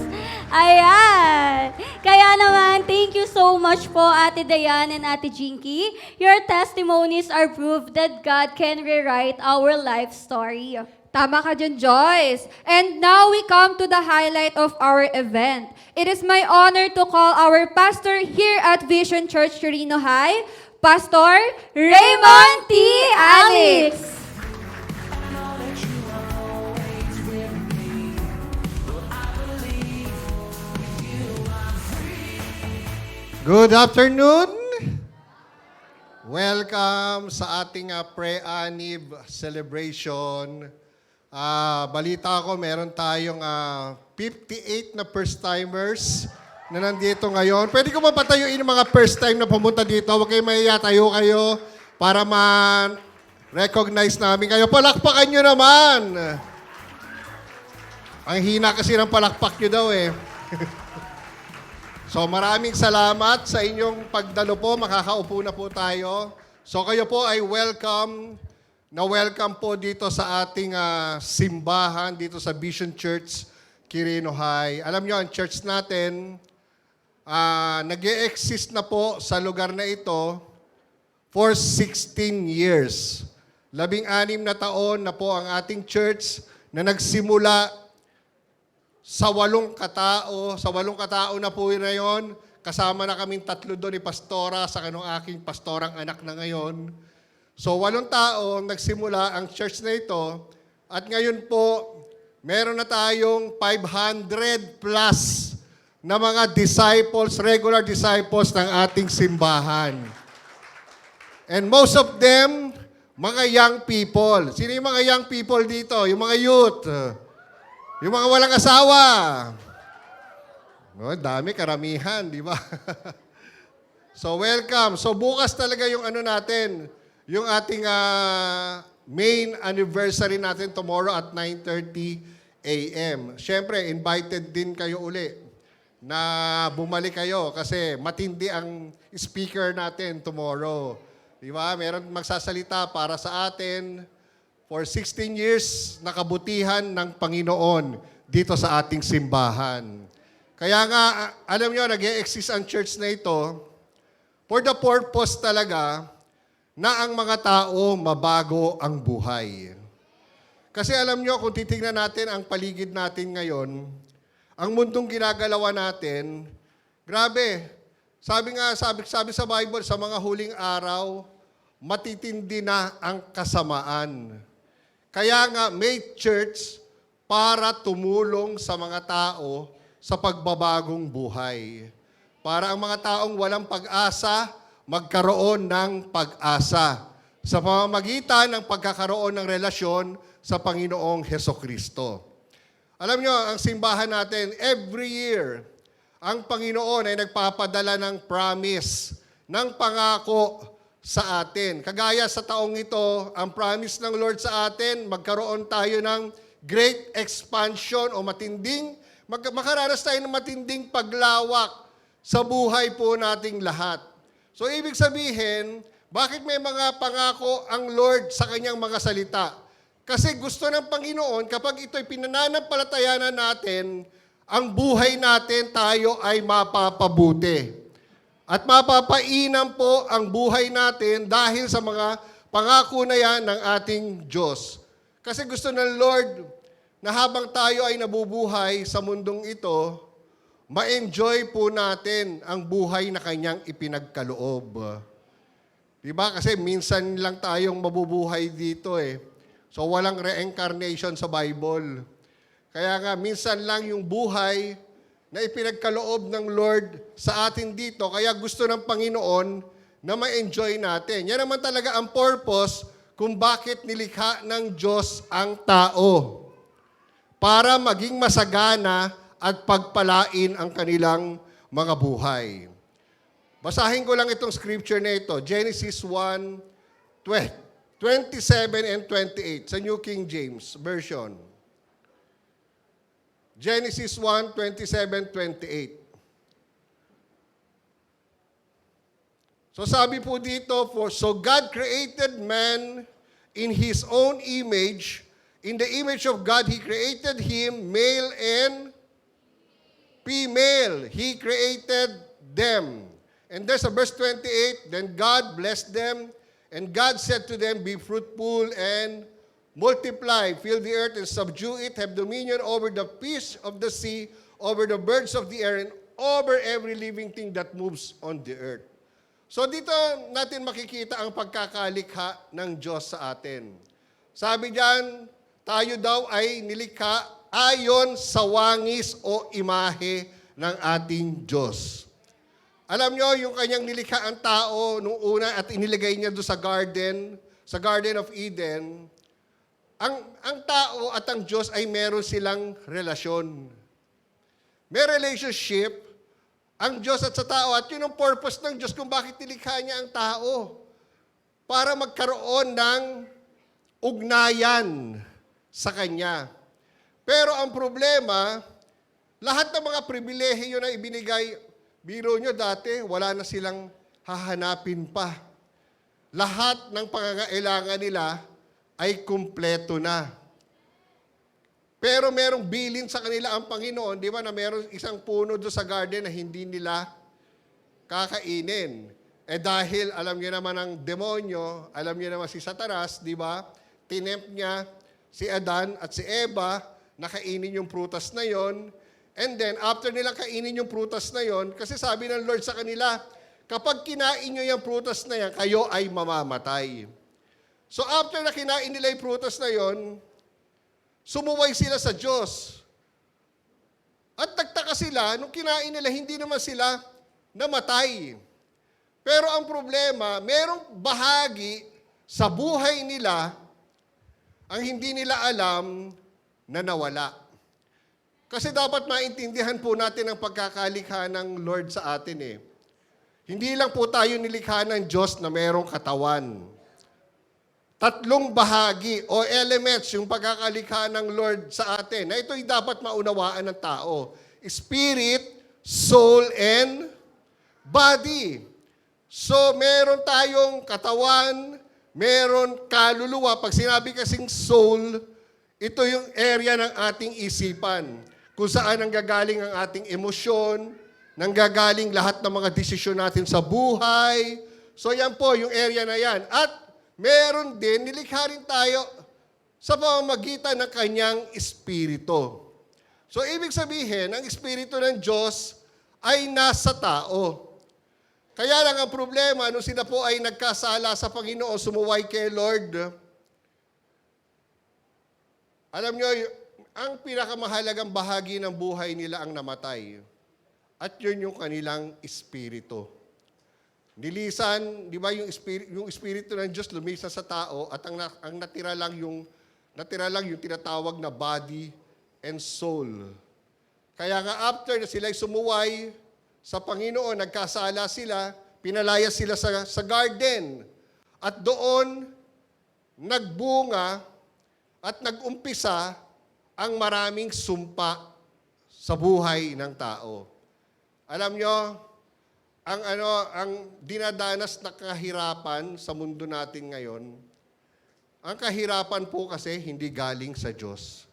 Ayan! Kaya naman, thank you so much po, Ate Dayan and Ate Jinky. Your testimonies are proof that God can rewrite our life story. Tama ka dyan, Joyce. And now we come to the highlight of our event. It is my honor to call our pastor here at Vision Church Quirino High, Pastor Raymond T. Alex. Good afternoon! Welcome sa ating pre-anib celebration. Balita ko, meron tayong 58 na first-timers na nandito ngayon. Pwede ko mapatayuin yung mga first-time na pumunta dito. Huwag kayo mahiya, tayo kayo para ma-recognize namin kayo. Palakpakan nyo naman! Ang hina kasi ng palakpak nyo daw eh. So maraming salamat sa inyong pagdalo po. Makakaupo na po tayo. So kayo po ay welcome po dito sa ating simbahan, dito sa Vision Church, Quirino High. Alam nyo, ang church natin, nag-e-exist na po sa lugar na ito for 16 years. 16 na taon na po ang ating church na nagsimula sa 8 katao. Sa 8 katao na po na yon, kasama na kaming 3 doon ni Pastora sa kanong aking pastorang anak na ngayon. So 8 tao nagsimula ang church na ito at ngayon po meron na tayong 500 plus na mga disciples, regular disciples ng ating simbahan. And most of them, mga young people. Sino yung mga young people dito? Yung mga youth. Yung mga walang asawa. Oh, dami, karamihan, di ba? So, welcome. So, bukas talaga yung natin, yung ating main anniversary natin tomorrow at 9:30 a.m. Siyempre, invited din kayo uli na bumalik kayo kasi matindi ang speaker natin tomorrow. Di ba? Meron magsasalita para sa atin. For 16 years, nakabutihan ng Panginoon dito sa ating simbahan. Kaya nga, alam nyo, nag-e-exist ang church na ito for the purpose talaga na ang mga tao mabago ang buhay. Kasi alam nyo, kung titingnan natin ang paligid natin ngayon, ang mundong ginagalawan natin, grabe, sabi sa Bible, sa mga huling araw, matitindi na ang kasamaan. Kaya nga may church para tumulong sa mga tao sa pagbabagong buhay. Para ang mga taong walang pag-asa, magkaroon ng pag-asa sa pamamagitan ng pagkakaroon ng relasyon sa Panginoong Hesukristo. Alam nyo, ang simbahan natin, every year, ang Panginoon ay nagpapadala ng promise, ng pangako sa atin. Kagaya sa taong ito, ang promise ng Lord sa atin, magkaroon tayo ng great expansion o makaranas tayo ng matinding paglawak sa buhay po nating lahat. So, ibig sabihin, bakit may mga pangako ang Lord sa kanyang mga salita? Kasi gusto ng Panginoon, kapag ito'y pinananampalatayanan natin, ang buhay natin tayo ay mapapabuti. At mapapainam po ang buhay natin dahil sa mga pangako na yan ng ating Diyos. Kasi gusto ng Lord na habang tayo ay nabubuhay sa mundong ito, ma-enjoy po natin ang buhay na kanyang ipinagkaloob. Diba? Kasi minsan lang tayong mabubuhay dito eh. So walang reincarnation sa Bible. Kaya nga, minsan lang yung buhay na ipinagkaloob ng Lord sa atin dito. Kaya gusto ng Panginoon na ma-enjoy natin. Yan naman talaga ang purpose kung bakit nilikha ng Diyos ang tao. Para maging masagana at pagpalain ang kanilang mga buhay. Basahin ko lang itong scripture na ito. Genesis 1, 27 and 28 sa New King James Version. Genesis 1, 27, 28. So sabi po dito, so God created man in His own image. In the image of God, He created him, male and female. He created them. And there's a verse 28, then God blessed them, and God said to them, be fruitful and multiply, fill the earth and subdue it, have dominion over the fish of the sea, over the birds of the air, and over every living thing that moves on the earth. So dito natin makikita ang pagkakalikha ng Diyos sa atin. Sabi diyan, tayo daw ay nilikha ayon sa wangis o imahe ng ating Diyos. Alam nyo, yung kanyang nilikha ang tao nung una at inilagay niya doon sa Garden of Eden, ang tao at ang Diyos ay meron silang relasyon. May relationship ang Diyos at sa tao. At yun ang purpose ng Diyos kung bakit nilikha niya ang tao. Para magkaroon ng ugnayan sa Kanya. Pero ang problema, lahat ng mga pribilehiyo na ibinigay, biro nyo dati, wala na silang hahanapin pa. Lahat ng pangangailangan nila ay kumpleto na. Pero merong bilin sa kanila ang Panginoon, di ba, na merong isang puno doon sa garden na hindi nila kakainin. Dahil alam niyo naman ang demonyo, alam niyo naman si Satanas, di ba, tinempt niya si Adan at si Eva na kainin yung prutas na yon. And then, after nila kainin yung prutas na yon, kasi sabi ng Lord sa kanila, kapag kinain nyo yung prutas na yan, kayo ay mamamatay. So after na kinain nila yung prutas na yon, sumuway sila sa Diyos. At nagtaka sila, nung kinain nila, hindi naman sila namatay. Pero ang problema, merong bahagi sa buhay nila ang hindi nila alam na nawala. Kasi dapat maintindihan po natin ang pagkakalikha ng Lord sa atin eh. Hindi lang po tayo nilikha ng Diyos na merong katawan. Tatlong bahagi o elements yung pagkakalikha ng Lord sa atin na ito'y dapat maunawaan ng tao. Spirit, soul, and body. So, meron tayong katawan, meron kaluluwa. Pag sinabi kasing soul, ito yung area ng ating isipan. Kung saan nanggagaling ang ating emosyon, nanggagaling lahat ng mga desisyon natin sa buhay. So, yan po yung area na yan. At meron din, nilikha rin tayo sa pamamagitan ng kanyang espiritu. So, ibig sabihin, ang espiritu ng Diyos ay nasa tao. Kaya lang ang problema, nung sila po ay nagkasala sa Panginoon, sumuway kay Lord, alam nyo, ang pinakamahalagang bahagi ng buhay nila ang namatay. At yun yung kanilang espiritu. Nilisan, di ba yung espiritu ng Diyos lumisan sa tao at ang natira lang yung tinatawag na body and soul. Kaya nga after na sila'y sumuway sa Panginoon, nagkasala sila, pinalaya sila sa garden. At doon nagbunga at nagumpisa ang maraming sumpa sa buhay ng tao. Alam nyo, ang dinadanas na kahirapan sa mundo natin ngayon, ang kahirapan po kasi hindi galing sa Diyos.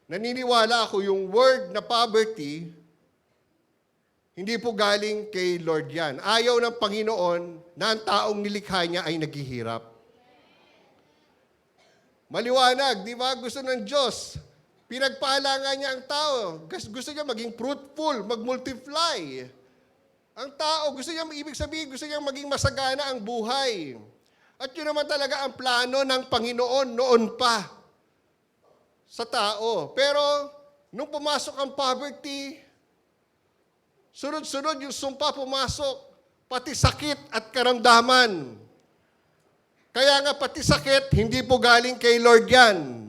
Naniniwala ako yung word na poverty, hindi po galing kay Lord yan. Ayaw ng Panginoon na ang taong nilikha niya ay naghihirap. Maliwanag, di ba? Gusto ng Diyos. Pinagpala nga niya ang tao. Gusto niya maging fruitful, mag-multiply. Ang tao, ibig sabihin, gusto niya maging masagana ang buhay. At yun naman talaga ang plano ng Panginoon noon pa sa tao. Pero, nung pumasok ang poverty, sunod-sunod yung sumpa pumasok, pati sakit at karamdaman. Kaya nga pati sakit, hindi po galing kay Lord yan.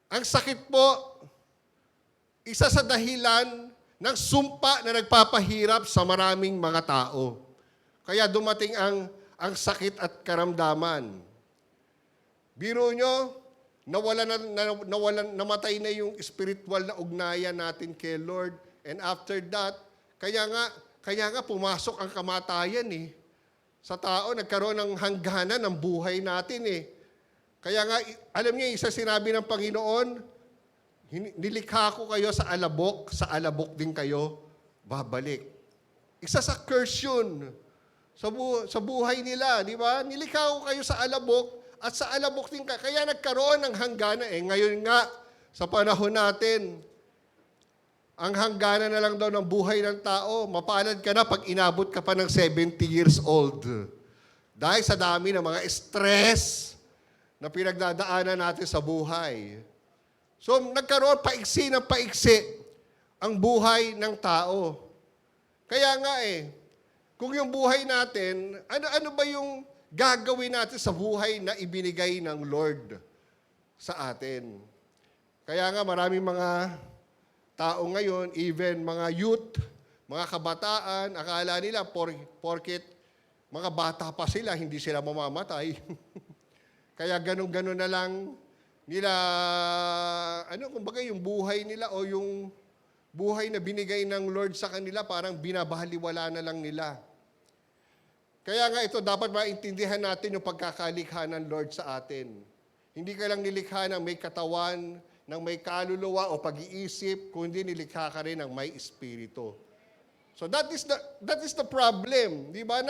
Ang sakit po, isa sa dahilan ng sumpa na nagpapahirap sa maraming mga tao. Kaya dumating ang sakit at karamdaman. Biro nyo, namatay na yung spiritual na ugnayan natin kay Lord. And after that, kaya nga pumasok ang kamatayan eh. Sa tao, nagkaroon ng hangganan ng buhay natin eh. Kaya nga, alam niyo, isa sinabi ng Panginoon, nilikha ko kayo sa alabok din kayo babalik. Isa sa curse yun sa buhay nila, di ba? Nilikha ko kayo sa alabok at sa alabok din kayo. Kaya nagkaroon ng hangganan. Ngayon nga, sa panahon natin, Ang hangganan na lang daw ng buhay ng tao, mapalad ka na pag inabot ka pa ng 70 years old. Dahil sa dami ng mga stress na pinagdadaanan natin sa buhay. So, nagkaroon paiksi ng paiksi ang buhay ng tao. Kaya nga kung yung buhay natin, ano ba yung gagawin natin sa buhay na ibinigay ng Lord sa atin? Kaya nga maraming mga tao ngayon, even mga youth, mga kabataan, akala nila porket mga bata pa sila, hindi sila mamamatay. Kaya ganun-ganun na lang nila, kumbaga yung buhay nila o yung buhay na binigay ng Lord sa kanila, parang binabahaliwala na lang nila. Kaya nga ito, dapat maintindihan natin yung pagkakalikha ng Lord sa atin. Hindi ka lang nilikha ng may katawan, ng may kaluluwa o pag-iisip, kundi nilikha ka rin ng may espiritu. So that is the problem, di ba?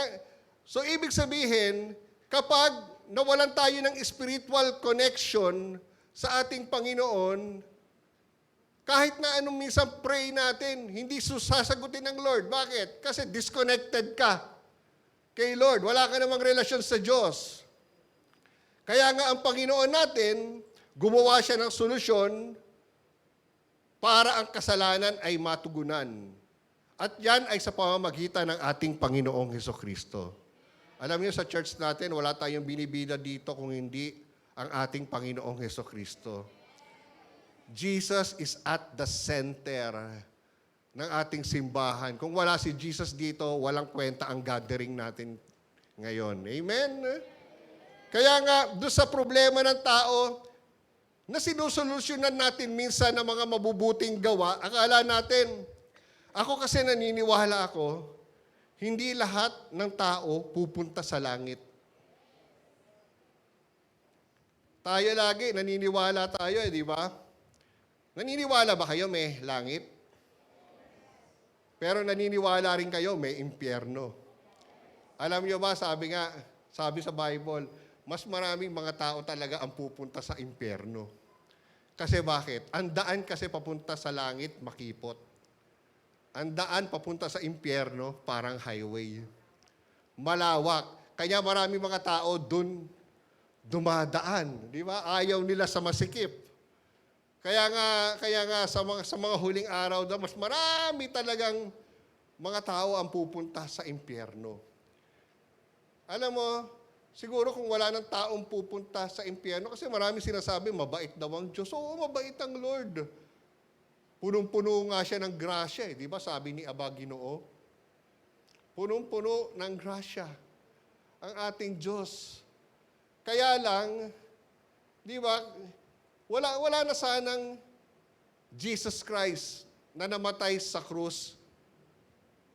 So ibig sabihin, kapag nawalan tayo ng spiritual connection sa ating Panginoon, kahit na anong minsan pray natin, hindi sasagutin ng Lord. Bakit? Kasi disconnected ka kay Lord. Wala ka namang relasyon sa Diyos. Kaya nga ang Panginoon natin, gumawa siya ng solusyon para ang kasalanan ay matugunan. At yan ay sa pamamagitan ng ating Panginoong Hesukristo. Alam niyo sa church natin, wala tayong binibida dito kung hindi ang ating Panginoong Hesukristo. Jesus is at the center ng ating simbahan. Kung wala si Jesus dito, walang kwenta ang gathering natin ngayon. Amen? Kaya nga, doon sa problema ng tao, na sinusolusyonan natin minsan ng mga mabubuting gawa, akala natin, ako kasi naniniwala ako, hindi lahat ng tao pupunta sa langit. Tayo lagi, naniniwala tayo di ba? Naniniwala ba kayo may langit? Pero naniniwala rin kayo may impyerno. Alam niyo ba, sabi sa Bible, mas maraming mga tao talaga ang pupunta sa impyerno. Kasi bakit? Ang daan kasi papunta sa langit, makipot. Ang daan papunta sa impyerno, parang highway. Malawak. Kaya maraming mga tao dun dumadaan. Di ba? Ayaw nila sa masikip. Kaya nga sa mga huling araw daw, mas marami talagang mga tao ang pupunta sa impyerno. Alam mo, siguro kung wala ng taong pupunta sa impyerno, kasi marami sinasabi, mabait daw ang Diyos. Oo, mabait ang Lord. Punong-puno nga siya ng grasya. Di ba sabi ni Aba Ginoo? Punong-puno ng grasya ang ating Diyos. Kaya lang, di ba, wala na sanang Jesus Christ na namatay sa krus.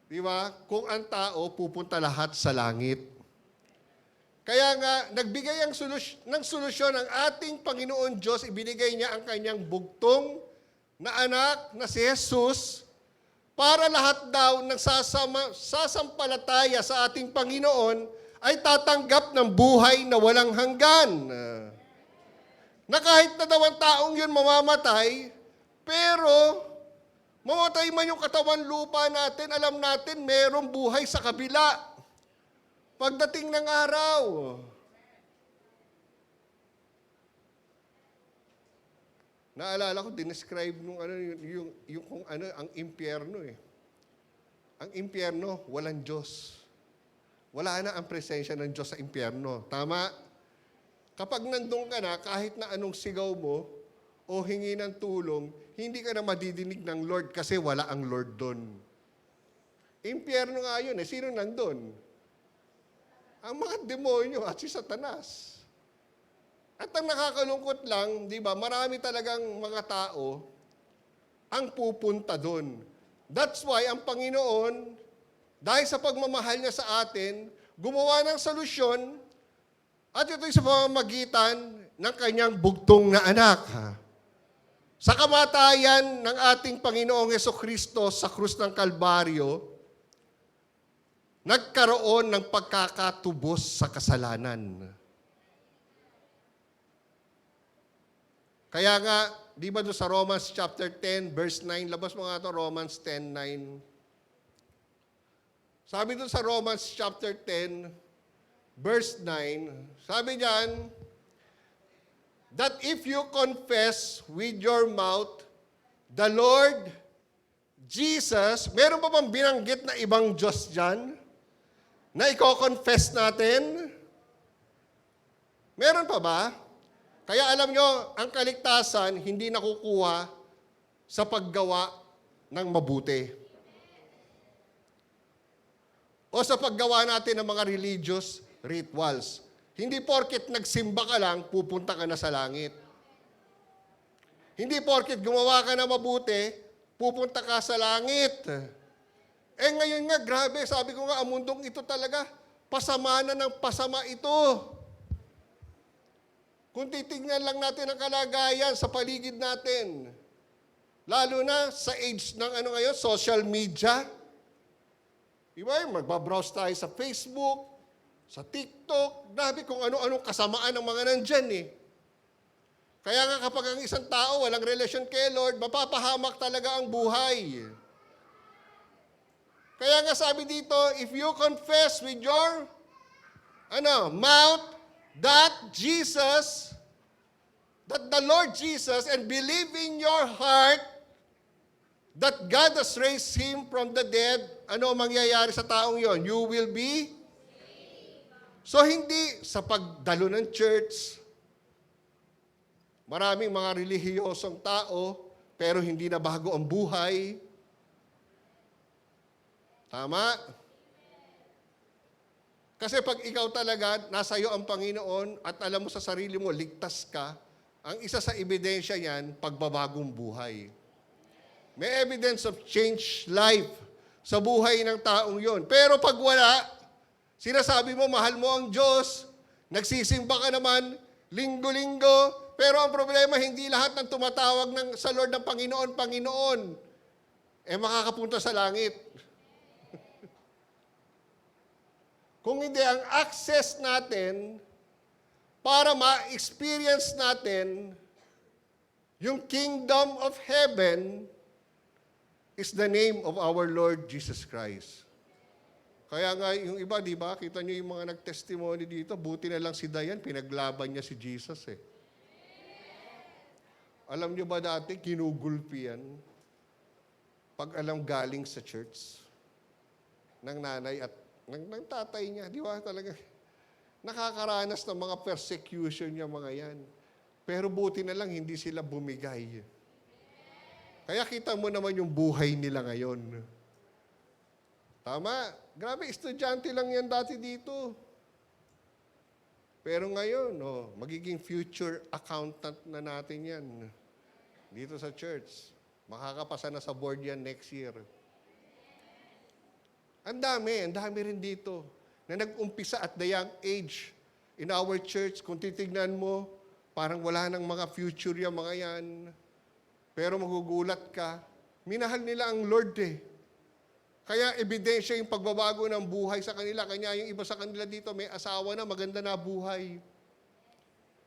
Di ba? Kung ang tao pupunta lahat sa langit. Kaya nga, nagbigay ng solusyon ang ating Panginoon Diyos, ibinigay niya ang kanyang bugtong na anak na si Jesus para lahat daw ng sasampalataya sa ating Panginoon ay tatanggap ng buhay na walang hanggan. Na kahit na daw ang taong yun mamamatay, pero mamatay man yung katawan lupa natin, alam natin merong buhay sa kabila. Pagdating ng araw, naalala ko, dinescribe nung yung kung ang impyerno Ang impyerno, walang Diyos. Wala na ang presensya ng Diyos sa impyerno. Tama? Kapag nandun ka na, kahit na anong sigaw mo o hingi ng tulong, hindi ka na madidinig ng Lord kasi wala ang Lord doon. Impyerno nga yun Sino nandun? Ang mga demonyo at si Satanas. At ang nakakalungkot lang, di ba, marami talagang mga tao ang pupunta doon. That's why ang Panginoon, dahil sa pagmamahal niya sa atin, gumawa ng solusyon at ito'y sa pamamagitan ng kanyang bugtong na anak. Sa kamatayan ng ating Panginoong Hesukristo sa krus ng Kalbaryo, nagkaroon ng pagkakatubos sa kasalanan. Kaya nga, di ba doon sa Romans chapter 10, verse 9, labas mo nga ito, Romans 10:9. Sabi doon sa Romans chapter 10, verse 9, sabi diyan, that if you confess with your mouth the Lord Jesus, meron pa bang binanggit na ibang Diyos dyan? Na i-confess natin? Meron pa ba? Kaya alam nyo, ang kaligtasan hindi nakukuha sa paggawa ng mabuti. O sa paggawa natin ng mga religious rituals. Hindi porket nagsimba ka lang, pupunta ka na sa langit. Hindi porket gumawa ka na mabuti, pupunta ka sa langit. Eh ngayon nga, grabe, sabi ko nga, ang mundong ito talaga, pasama na ng pasama ito. Kung titignan lang natin ang kalagayan sa paligid natin, lalo na sa age ng ngayon, social media. Diba, magbabrowse tayo sa Facebook, sa TikTok, grabe kung ano-anong kasamaan ng mga nandyan eh. Kaya nga kapag ang isang tao walang relasyon kay Lord, mapapahamak talaga ang buhay. Kaya nga sabi dito, if you confess with your mouth that the Lord Jesus, and believe in your heart that God has raised Him from the dead, ano mangyayari sa taong yon? You will be? So hindi sa pagdalo ng church, maraming mga relihiyosong tao, pero hindi na bago ang buhay. Tama? Kasi pag ikaw talaga, nasa iyo ang Panginoon at alam mo sa sarili mo, ligtas ka, ang isa sa ebidensya niyan, pagbabagong buhay. May evidence of changed life sa buhay ng taong yon. Pero pag wala, sinasabi mo, mahal mo ang Diyos, nagsisimba ka naman, linggo-linggo, pero ang problema, hindi lahat ng tumatawag sa Lord ng Panginoon, Panginoon, makakapunta sa langit. Kung hindi, ang access natin para ma-experience natin yung kingdom of heaven is the name of our Lord Jesus Christ. Kaya nga, yung iba, di ba, kita nyo yung mga nag-testimony dito, buti na lang si Dayan, pinaglaban niya si Jesus eh. Alam nyo ba dati, kinugulpi yan? Pag alam galing sa church, ng nanay at ng tatay niya, di ba talaga? Nakakaranas ng mga persecution niya mga yan. Pero buti na lang, hindi sila bumigay. Kaya kita mo naman yung buhay nila ngayon. Tama? Grabe, estudyante lang yan dati dito. Pero ngayon, magiging future accountant na natin yan. Dito sa church. Makakapasa na sa board yan next year. Ang dami rin dito na nag-umpisa at the young age in our church. Kung titignan mo, parang wala nang mga future yung mga yan. Pero magugulat ka, minahal nila ang Lord eh. Kaya ebidensya yung pagbabago ng buhay sa kanila. Kanya yung iba sa kanila dito, may asawa na, maganda na buhay.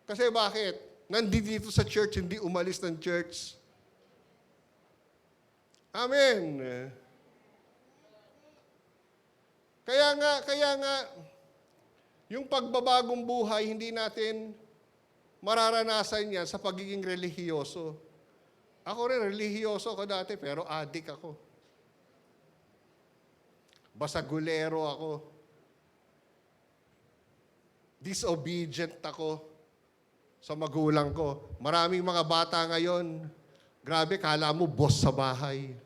Kasi bakit? Nandito sa church, hindi umalis ng church. Amen. Kaya nga, yung pagbabagong buhay, hindi natin mararanasan yan sa pagiging relihiyoso. Ako rin, relihiyoso ako dati, pero adik ako. Basagulero ako. Disobedient ako sa magulang ko. Maraming mga bata ngayon, grabe, kala mo boss sa bahay.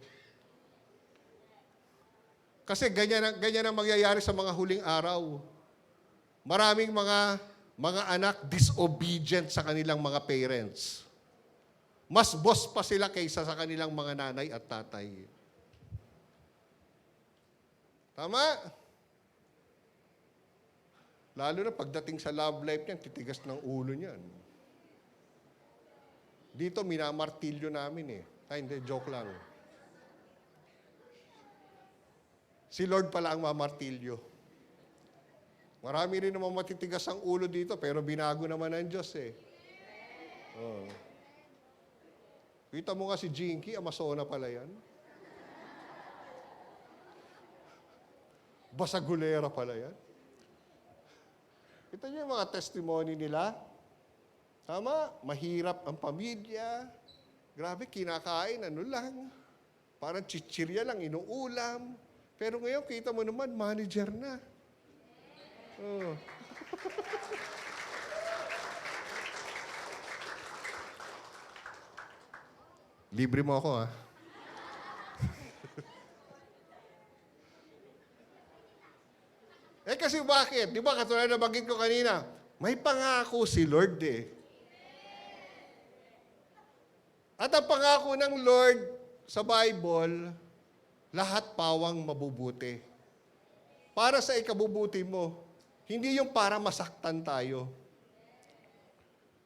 Kasi ganyan ang mangyayari sa mga huling araw. Maraming mga anak disobedient sa kanilang mga parents. Mas boss pa sila kaysa sa kanilang mga nanay at tatay. Tama? Lalo na pagdating sa love life niyan, titigas ng ulo niyan. Dito, minamartilyo namin eh. Ay, hindi, joke lang. Si Lord pala ang mamartilyo. Marami rin naman matitigas ang ulo dito, pero binago naman ng Diyos eh. Oh. Kita mo nga si Jinky, Amazona pala yan. Basagulera pala yan. Kita niyo yung mga testimony nila. Tama, mahirap ang pamilya. Grabe, kinakain, ano lang. Parang chichirya lang, inuulam. Pero ngayon, kita mo naman, manager na. Oh. Libre mo ako, ha? Kasi bakit? Di ba, katulad na bagit ko kanina, may pangako si Lord eh. At ang pangako ng Lord sa Bible, lahat pawang mabubuti. Para sa ikabubuti mo, hindi yung para masaktan tayo.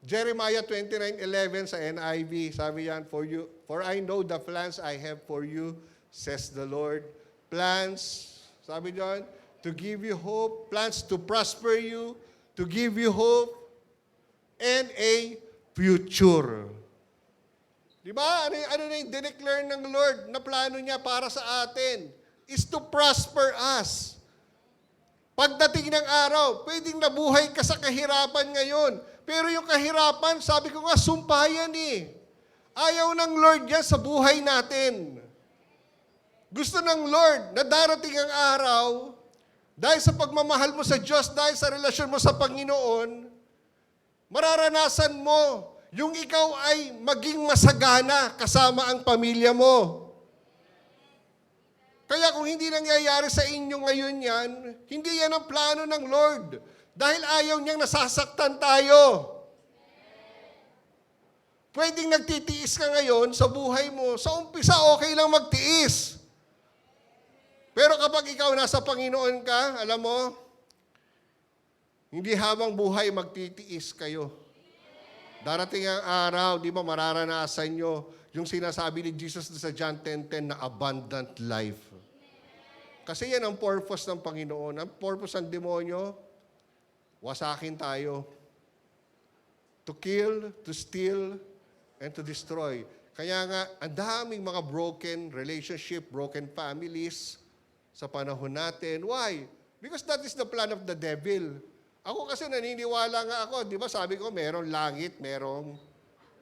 Jeremiah 29:11 sa NIV, sabi yan, For I know the plans I have for you, says the Lord. Plans, sabi diyan, to give you hope, plans to prosper you, to give you hope, and a future. Di ba? Ano na yung dineclare ng Lord na plano niya para sa atin? Is to prosper us. Pagdating ng araw, pwedeng nabuhay ka sa kahirapan ngayon. Pero yung kahirapan, sabi ko nga, sumpayan eh. Ayaw ng Lord yan sa buhay natin. Gusto ng Lord na darating ang araw, dahil sa pagmamahal mo sa Diyos, dahil sa relasyon mo sa Panginoon, mararanasan mo yung ikaw ay maging masagana kasama ang pamilya mo. Kaya kung hindi nangyayari sa inyo ngayon yan, hindi yan ang plano ng Lord. Dahil ayaw niyang nasasaktan tayo. Pwedeng nagtitiis ka ngayon sa buhay mo. Sa umpisa, okay lang magtiis. Pero kapag ikaw nasa Panginoon ka, alam mo, hindi habang buhay magtitiis kayo. Darating ang araw, di ba, mararanasan nyo yung sinasabi ni Jesus sa John 10:10 na abundant life. Kasi yan ang purpose ng Panginoon. Ang purpose ng demonyo, wasakin tayo. To kill, to steal, and to destroy. Kaya nga, ang daming mga broken relationship, broken families sa panahon natin. Why? Because that is the plan of the devil. Ako kasi naniniwala nga ako, di ba sabi ko, merong langit, merong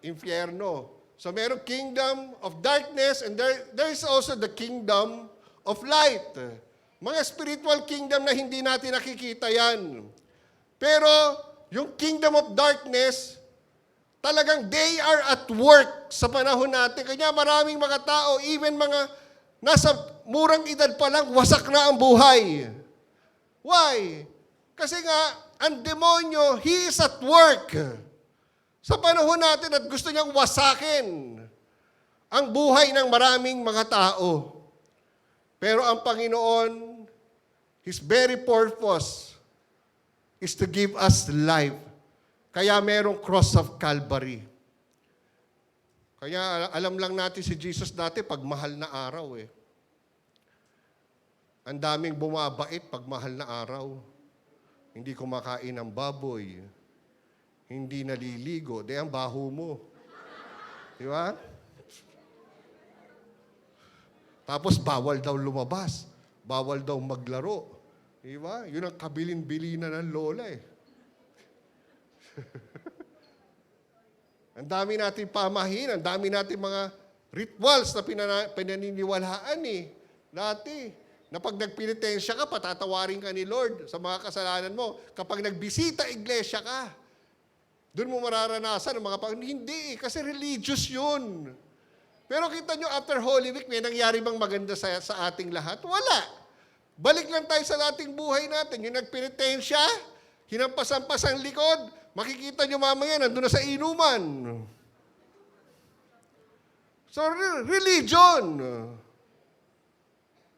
impyerno. So merong kingdom of darkness and there is also the kingdom of light. Mga spiritual kingdom na hindi natin nakikita yan. Pero yung kingdom of darkness, talagang they are at work sa panahon natin. Kanya maraming mga tao, even mga nasa murang edad pa lang, wasak na ang buhay. Why? Kasi nga, ang demonyo, he is at work sa panahon natin at gusto niyang wasakin ang buhay ng maraming mga tao. Pero ang Panginoon, His very purpose is to give us life. Kaya merong cross of Calvary. Kaya alam lang natin si Jesus dati pag mahal na araw eh. Ang daming bumabait pag mahal na araw. Hindi kumakain ng baboy. Hindi naliligo. Di ang baho mo. Di ba? Tapos bawal daw lumabas. Bawal daw maglaro. Di ba? Yun ang kabilin-bilinan ng lola eh. Ang dami natin pamahin, ang dami natin mga rituals na pinaniniwalaan eh. Dati, na pag nagpenitensya ka, patatawarin ka ni Lord sa mga kasalanan mo. Kapag nagbisita iglesia ka, doon mo mararanasan ang mga hindi eh, kasi religious yun. Pero kita nyo, after Holy Week, may nangyari bang maganda sa ating lahat? Wala. Balik lang tayo sa ating buhay natin. Yung nagpenitensya, hinampas-ampas ang likod, makikita nyo mamaya, nandun na sa inuman. So, religion.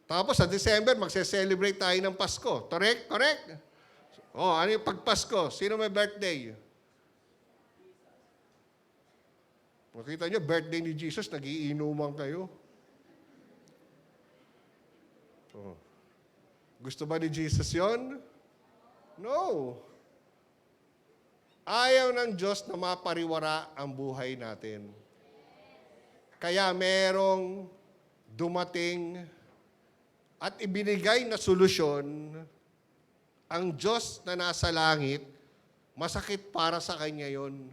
Tapos sa December, magse-celebrate tayo ng Pasko. Correct? Correct? Oh, ano yung pagpasko? Sino may birthday? Makita nyo, birthday ni Jesus, nagiinuman kayo. Oh. Gusto ba ni Jesus yon? No. Ayaw ng Diyos na mapariwara ang buhay natin. Kaya merong dumating at ibinigay na solusyon ang Diyos na nasa langit, masakit para sa Kanya yon.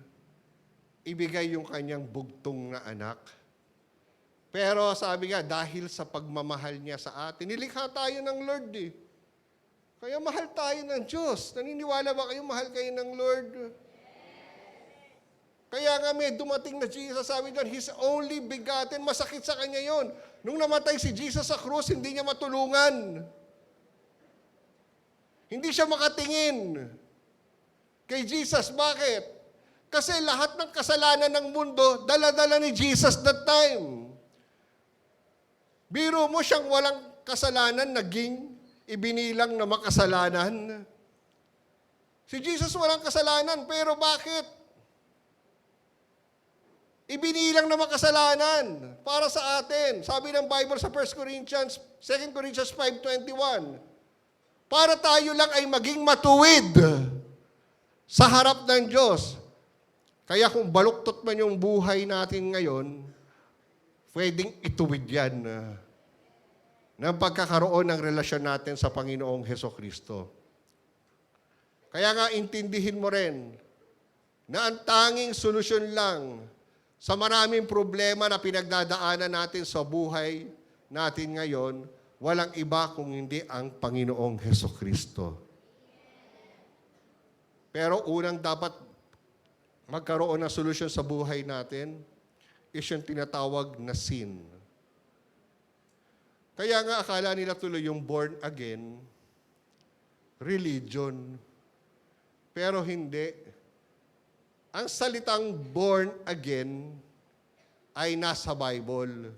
Ibigay yung Kanyang bugtong na anak. Pero sabi nga, dahil sa pagmamahal niya sa atin, nilikha tayo ng Lord eh. Kaya mahal tayo ng Diyos. Naniniwala ba kayo mahal kayo ng Lord? Kaya nga may dumating na Jesus, sabi doon, His only begotten, masakit sa Kanya yon. Nung namatay si Jesus sa krus, hindi niya matulungan. Hindi siya makatingin kay Jesus. Bakit? Kasi lahat ng kasalanan ng mundo, dala-dala ni Jesus that time. Biro mo siyang walang kasalanan, naging ibinilang na makasalanan. Si Jesus walang kasalanan, pero bakit? Ibinilang na makasalanan para sa atin. Sabi ng Bible sa 2 Corinthians 5:21, para tayo lang ay maging matuwid sa harap ng Diyos. Kaya kung baluktot man yung buhay natin ngayon, pwedeng ituwid yan ng pagkakaroon ng relasyon natin sa Panginoong Hesukristo. Kaya nga intindihin mo rin na ang tanging solusyon lang sa maraming problema na pinagdadaanan natin sa buhay natin ngayon, walang iba kung hindi ang Panginoong Hesukristo. Pero unang dapat magkaroon ng solusyon sa buhay natin is yung tinatawag na sin. Kaya nga akala nila tuloy yung born again, religion. Pero hindi. Ang salitang born again ay nasa Bible.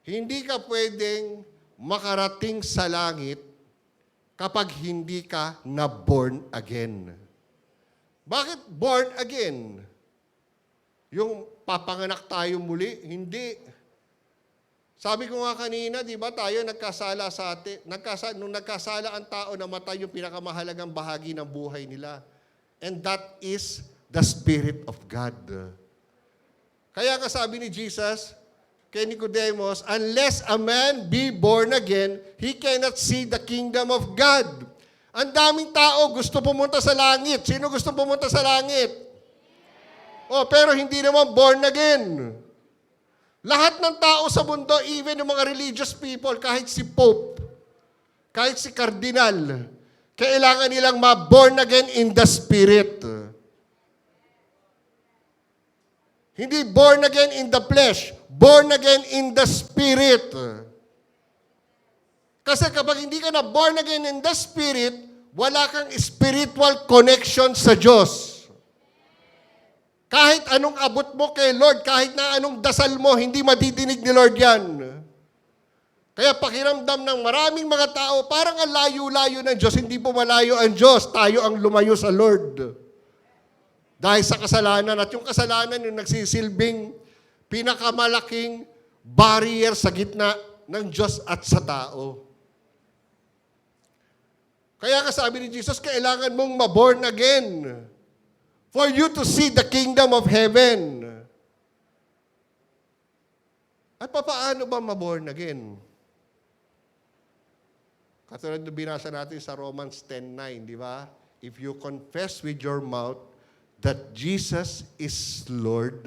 Hindi ka pwedeng makarating sa langit kapag hindi ka na-born again. Bakit born again? Yung papanganak tayo muli? Hindi. Sabi ko nga kanina, di ba tayo nagkasala sa atin, nung nagkasala ang tao, namatay yung pinakamahalagang bahagi ng buhay nila. And that is the Spirit of God. Kaya nga sabi ni Jesus kay Nicodemus, unless a man be born again, he cannot see the kingdom of God. Ang daming tao gusto pumunta sa langit. Sino gusto pumunta sa langit? Oh, pero hindi naman born again. Lahat ng tao sa mundo, even yung mga religious people, kahit si Pope, kahit si Cardinal, kailangan nilang ma-born again in the Spirit. Hindi born again in the flesh, born again in the Spirit. Kasi kapag hindi ka na born again in the Spirit, wala kang spiritual connection sa Diyos. Kahit anong abot mo kay Lord, kahit na anong dasal mo, hindi madidinig ni Lord yan. Kaya pakiramdam ng maraming mga tao, parang ang layo-layo ng Diyos, hindi po malayo ang Diyos, tayo ang lumayo sa Lord. Dahil sa kasalanan, at yung kasalanan yung nagsisilbing pinakamalaking barrier sa gitna ng Diyos at sa tao. Kaya sabi ni Jesus, kailangan mong ma-born again for you to see the kingdom of heaven. At paano ba ma-born again? Katulad na binasa natin sa Romans 10:9, di ba? If you confess with your mouth that Jesus is Lord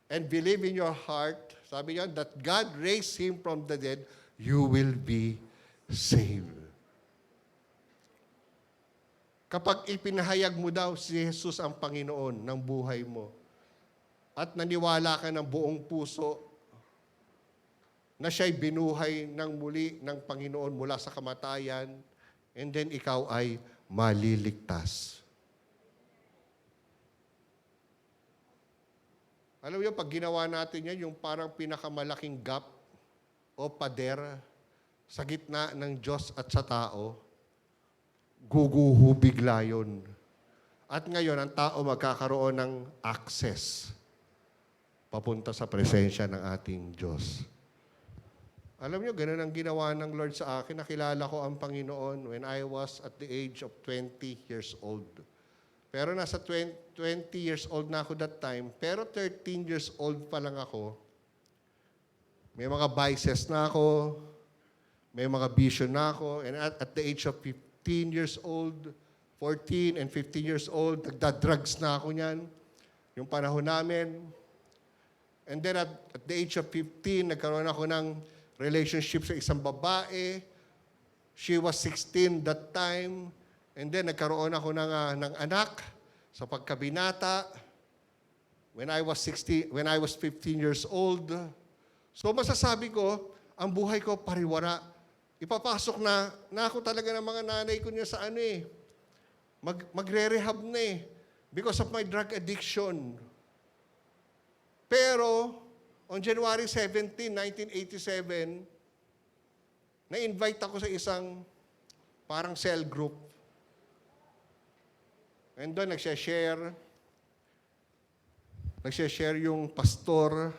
and believe in your heart, sabi niya, that God raised Him from the dead, you will be saved. Kapag ipinahayag mo daw si Jesus ang Panginoon ng buhay mo at naniwala ka ng buong puso na siya'y binuhay ng muli ng Panginoon mula sa kamatayan, and then ikaw ay maliligtas. Alam niyo, pag ginawa natin yan, yung parang pinakamalaking gap o pader sa gitna ng Diyos at sa tao, guguho bigla yun. At ngayon, ang tao magkakaroon ng access papunta sa presensya ng ating Diyos. Alam niyo, ganun ang ginawa ng Lord sa akin. Nakilala ko ang Panginoon when I was at the age of 20 years old. Pero nasa 20 years old na ako that time. Pero 13 years old pa lang ako. May mga vices na ako. May mga vision na ako. And at the age of 15 years old, 14 and 15 years old, nagda-drugs na ako niyan. Yung panahon namin. And then at the age of 15, nagkaroon ako ng relationship sa isang babae. She was 16 that time. And then nagkaroon ako ng anak sa pagkabinata. When I was 15 years old. So masasabi ko, ang buhay ko pariwara. Ipapasok na ako talaga ng mga nanay ko niya sa magre-rehab na because of my drug addiction. Pero, on January 17, 1987, na-invite ako sa isang parang cell group. And doon nagsha-share yung pastor.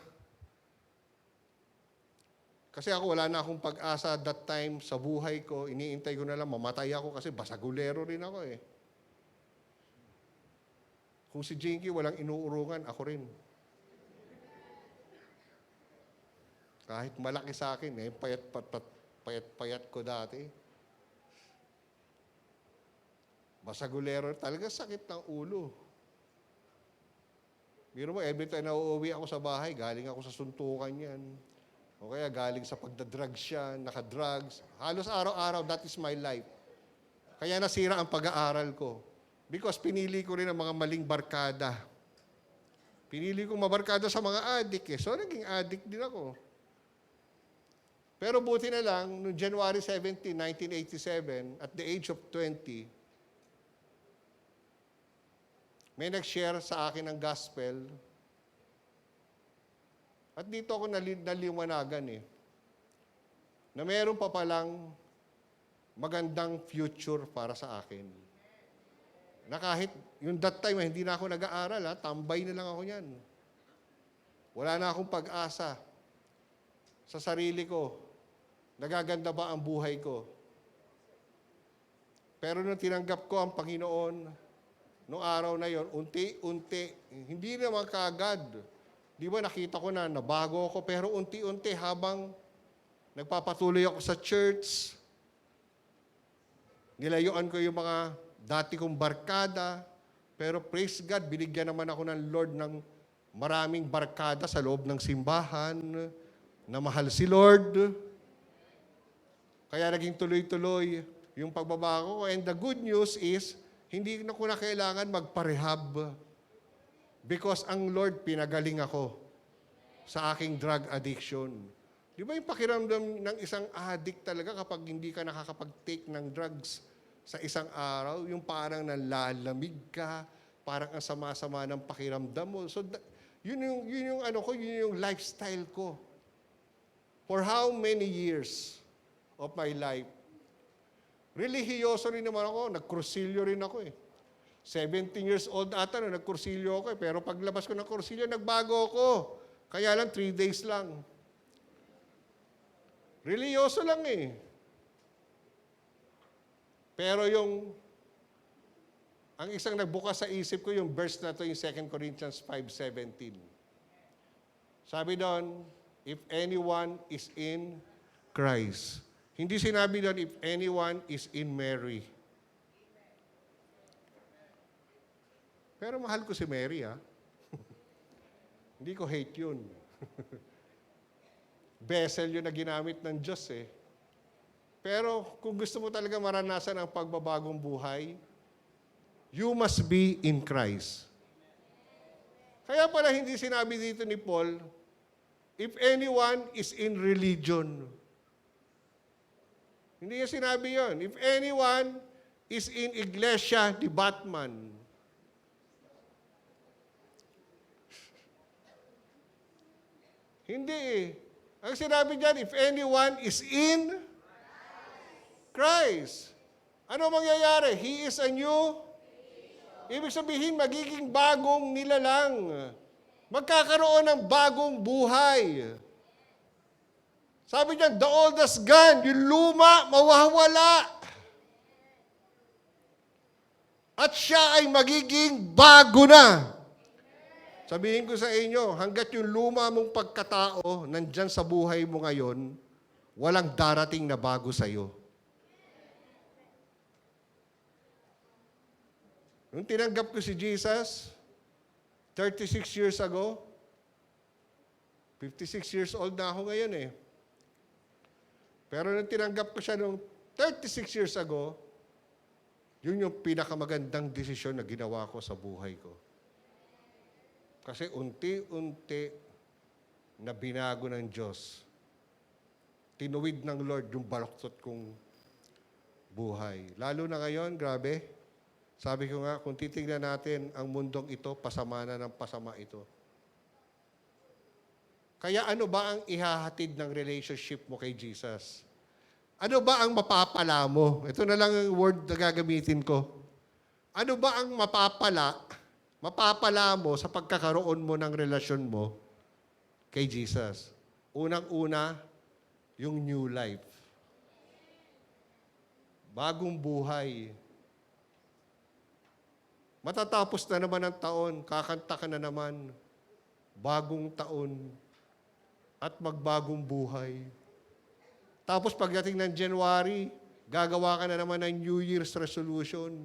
Kasi ako wala na akong pag-asa that time sa buhay ko. Iniintay ko na lang, mamatay ako kasi basagulero rin ako Kung si Jinky walang inuurungan, ako rin. Kahit malaki sa akin, payat-payat ko dati. Basagulero, talaga sakit ng ulo. Biro mo, every time na uuwi ako sa bahay, galing ako sa suntukan yan. O kaya galing sa pagdadrugs siya, nakadrugs. Halos araw-araw, that is my life. Kaya nasira ang pag-aaral ko. Because pinili ko rin ang mga maling barkada. Pinili ko mabarkada sa mga addict So, naging addict din ako. Pero buti na lang, noong January 17, 1987, at the age of 20, may nag-share sa akin ng gospel. At dito ako naliwanagan na meron pa palang magandang future para sa akin. Na kahit yung that time, hindi na ako nag-aaral, tambay na lang ako yan. Wala na akong pag-asa sa sarili ko. Nagaganda ba ang buhay ko? Pero nung tinanggap ko ang Panginoon, noong araw na yon, unti-unti, hindi naman kaagad. Di ba nakita ko na nabago ako, pero unti-unti habang nagpapatuloy ako sa church, nilayuan ko yung mga dati kong barkada, pero praise God, binigyan naman ako ng Lord ng maraming barkada sa loob ng simbahan, na mahal si Lord. Kaya naging tuloy-tuloy yung pagbabago ko. And the good news is, hindi na ko na kailangan magparehab. Because ang Lord, pinagaling ako sa aking drug addiction. Di ba yung pakiramdam ng isang addict talaga kapag hindi ka nakakapag-take ng drugs sa isang araw, yung parang nalalamig ka, parang ang sama-sama ng pakiramdam mo. So, yun yung lifestyle ko. For how many years of my life? Relihiyoso rin naman ako, nagkursilyo rin ako 17 years old ata no, nagkursilyo ako pero paglabas ko ng kursilyo, nagbago ako. Kaya lang 3 days lang. Relihiyoso lang Pero ang isang nagbukas sa isip ko, yung verse na to, yung 2 Corinthians 5:17. Sabi doon, if anyone is in Christ. Hindi sinabi doon, if anyone is in Mary. Pero mahal ko si Mary, Hindi ko hate yun. Vessel yun na ginamit ng Diyos, Pero kung gusto mo talaga maranasan ang pagbabagong buhay, you must be in Christ. Kaya pala hindi sinabi dito ni Paul, if anyone is in religion. Hindi niya sinabi yon. If anyone is in Iglesia di Batman. Hindi Ang sinabi diyan, if anyone is in Christ. Ano mangyayari? He is a new. Ibig sabihin, magiging bagong nilalang. Magkakaroon ng bagong buhay. Sabi niya, the old has gone. Yung luma, mawawala. At siya ay magiging bago na. Sabihin ko sa inyo, hanggat yung luma mong pagkatao nandyan sa buhay mo ngayon, walang darating na bago sa'yo. Nung tinanggap ko si Jesus, 36 years ago, 56 years old na ako ngayon eh. Pero nung tinanggap ko siya nung 36 years ago, yun yung pinakamagandang desisyon na ginawa ko sa buhay ko. Kasi unti-unti na binago ng Diyos. Tinuwid ng Lord yung baloktot kong buhay. Lalo na ngayon, grabe. Sabi ko nga, kung titignan natin ang mundong ito, pasama na ng pasama ito. Kaya ano ba ang ihahatid ng relationship mo kay Jesus? Ano ba ang mapapala mo? Ito na lang ang word na gagamitin ko. Ano ba ang mapapala mo sa pagkakaroon mo ng relasyon mo kay Jesus? Unang-una, yung new life. Bagong buhay. Matatapos na naman ang taon, kakanta ka na naman. Bagong taon at magbagong buhay. Tapos pagdating ng January, gagawa ka na naman ng New Year's resolution.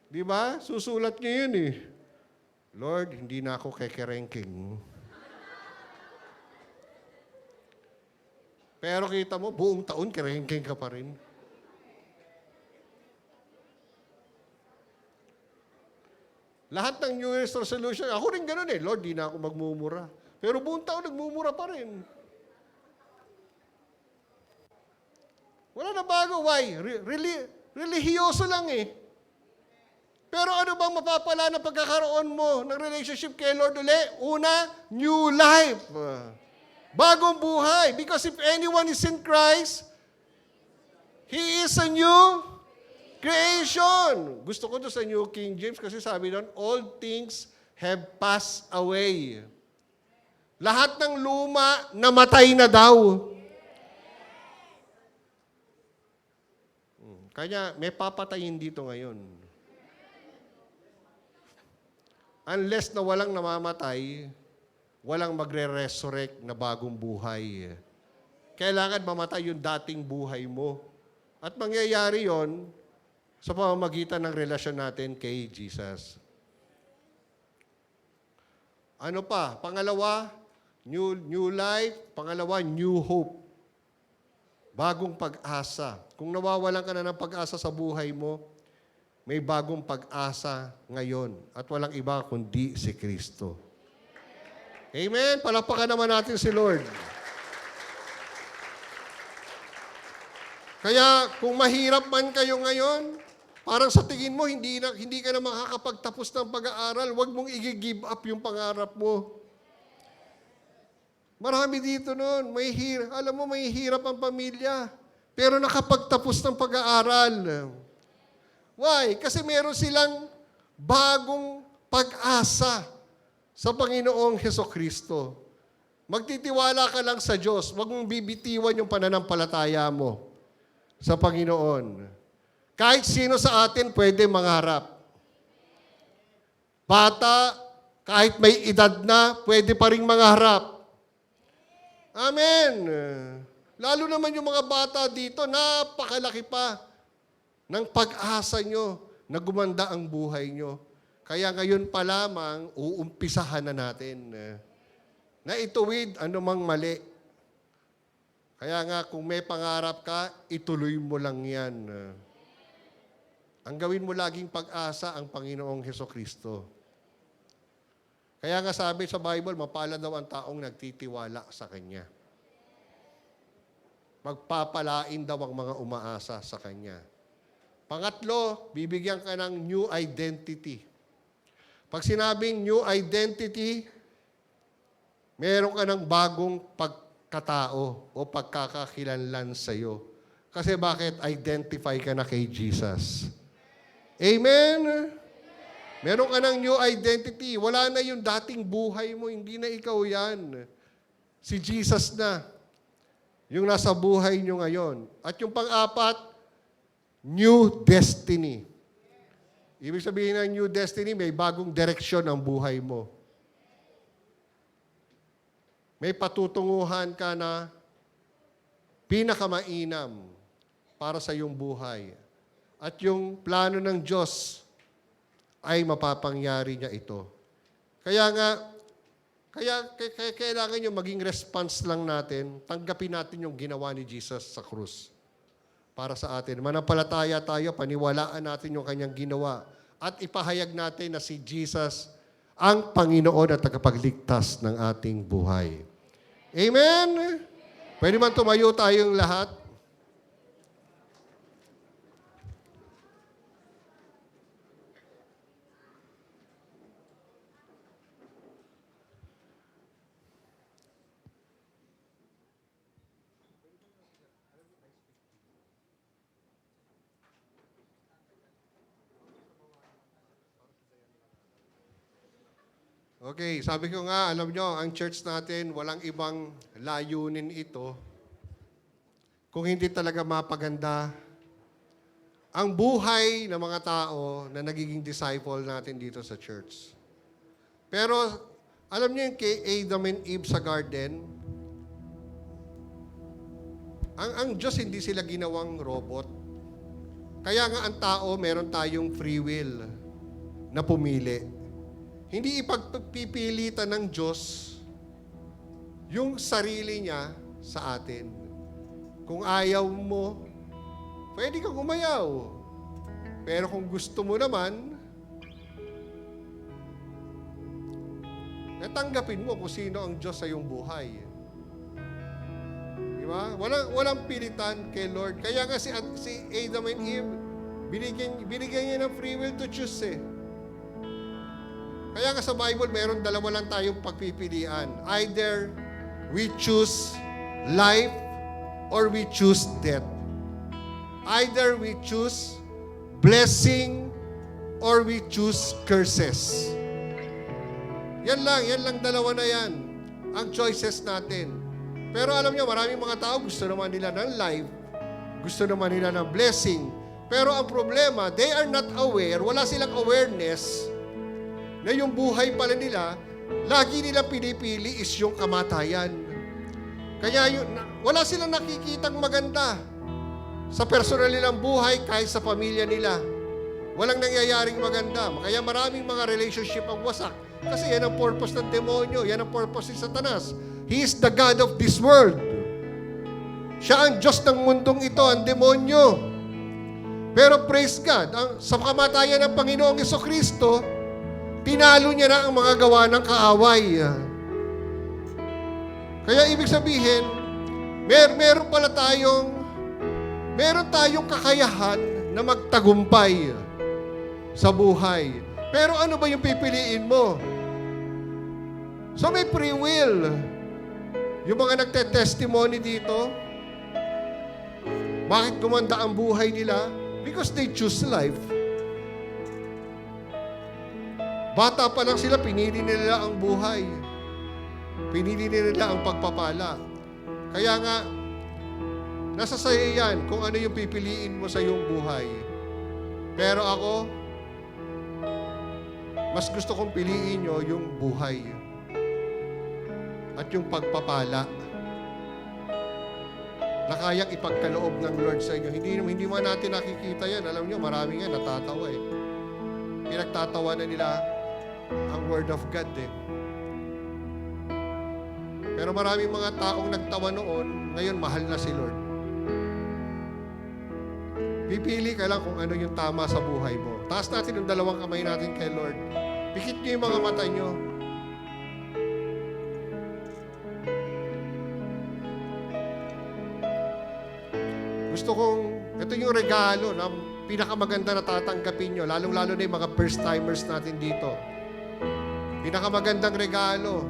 Di ba? Susulat niyo yun eh. Lord, hindi na ako kekerengking. Pero kita mo, buong taon kerengking ka pa rin. Lahat ng New Year's resolution, ako rin ganun eh. Lord, di na ako magmumura. Pero buong taon nagmumura pa rin. Wala na bago. Why? Relihiyoso lang eh. Pero ano bang mapapala na pagkakaroon mo ng relationship kay Lord uli? Una, new life. Bagong buhay. Because if anyone is in Christ, he is a new creation. Gusto ko to sa New King James kasi sabi doon, all things have passed away. Lahat ng luma, namatay na daw. Kaya may papatayin dito ngayon. Unless na walang namamatay, walang magre-resurrect na bagong buhay. Kailangan mamatay yung dating buhay mo. At mangyayari yon sa pamamagitan ng relasyon natin kay Jesus. Ano pa? Pangalawa, new life. Pangalawa, new hope. Bagong pag-asa. Kung nawawalan ka na ng pag-asa sa buhay mo, may bagong pag-asa ngayon. At walang iba kundi si Kristo. Amen? Palakpakan naman natin si Lord. Kaya kung mahirap man kayo ngayon, parang sa tingin mo, hindi ka na makakapagtapos ng pag-aaral, huwag mong i-give up yung pangarap mo. Marami dito noon, alam mo, may hirap ang pamilya, pero nakapagtapos ng pag-aaral. Why? Kasi meron silang bagong pag-asa sa Panginoong Hesukristo. Magtitiwala ka lang sa Diyos, huwag mong bibitiwan yung pananampalataya mo sa Panginoon. Kahit sino sa atin pwede mangarap. Bata, kahit may edad na, pwede pa rin mangarap. Amen. Lalo naman yung mga bata dito, napakalaki pa ng pag-asa nyo na gumanda ang buhay nyo. Kaya ngayon pa lamang, uumpisahan na natin na ituwid anumang mali. Kaya nga, kung may pangarap ka, ituloy mo lang yan. Ang gawin mo laging pag-asa ang Panginoong Hesukristo. Kaya nga sabi sa Bible, mapalad daw ang taong nagtitiwala sa Kanya. Magpapalain daw ang mga umaasa sa Kanya. Pangatlo, bibigyan ka ng new identity. Pag sinabing new identity, meron ka ng bagong pagkatao o pagkakakilanlan sa iyo. Kasi bakit? Identify ka na kay Jesus. Amen? Meron ka ng new identity. Wala na yung dating buhay mo. Hindi na ikaw yan. Si Jesus na. Yung nasa buhay nyo ngayon. At yung pang-apat, new destiny. Ibig sabihin ng new destiny, may bagong direksyon ang buhay mo. May patutunguhan ka na pinakamainam para sa iyong buhay. At yung plano ng Diyos ay mapapangyari niya ito. Kaya kailangan yung maging response lang natin, tanggapin natin yung ginawa ni Jesus sa krus para sa atin. Manampalataya tayo, paniwalaan natin yung kanyang ginawa at ipahayag natin na si Jesus ang Panginoon at tagapagligtas ng ating buhay. Amen? Pwede man tumayo tayong lahat? Okay, sabi ko nga, alam nyo, ang church natin, walang ibang layunin ito kung hindi talaga mapaganda ang buhay ng mga tao na nagiging disciple natin dito sa church. Pero, alam nyo yung kay Adam and Eve sa garden, ang Diyos hindi sila ginawang robot. Kaya nga ang tao, meron tayong free will na pumili. Hindi ipagpipilitan ng Diyos yung sarili niya sa atin. Kung ayaw mo, pwede kang umayaw. Pero kung gusto mo naman, tanggapin mo kung sino ang Diyos sa iyong buhay. Di ba? Walang pilitan kay Lord. Kaya nga si Adam and Eve, binigyan niya ng free will to choose eh. Kaya nga sa Bible, meron dalawa lang tayong pagpipilian. Either we choose life or we choose death. Either we choose blessing or we choose curses. Yan lang dalawa na yan. Ang choices natin. Pero alam niyo, maraming mga tao gusto naman nila ng life. Gusto naman nila ng blessing. Pero ang problema, they are not aware, wala silang awareness na yung buhay pala nila, lagi nila pinipili is yung kamatayan. Kaya wala silang nakikitang maganda sa personal nilang buhay kahit sa pamilya nila. Walang nangyayaring maganda. Kaya maraming mga relationship ang wasak. Kasi yan ang purpose ng demonyo. Yan ang purpose ni Satanas. He is the God of this world. Siya ang Diyos ng mundong ito, ang demonyo. Pero praise God, sa kamatayan ng Panginoong Jesucristo, tinalo niya na ang mga gawa ng kaaway. Kaya ibig sabihin, meron tayong kakayahan na magtagumpay sa buhay. Pero ano ba yung pipiliin mo? So may free will. Yung mga nagte-testimony dito, bakit gumanda ang buhay nila? Because they choose life. Bata pa lang sila, pinili nila ang buhay. Pinili nila ang pagpapala. Kaya nga, nasa sayo yan kung ano yung pipiliin mo sa iyong buhay. Pero ako, mas gusto kong piliin nyo yung buhay. At yung pagpapala. Na kayang ipagkaloob ng Lord sa inyo. Hindi man natin nakikita yan. Alam nyo, marami nga natatawa eh. Pinagtatawa na nila ang Word of God eh. Pero maraming mga taong nagtawa noon, ngayon mahal na si Lord. Pipili ka lang kung ano yung tama sa buhay mo. Taas natin yung dalawang kamay natin kay Lord. Pikit niyo yung mga mata niyo. Gusto kong, ito yung regalo na pinakamaganda na tatanggapin nyo, lalong-lalo na yung mga first-timers natin dito. Pinakamagandang regalo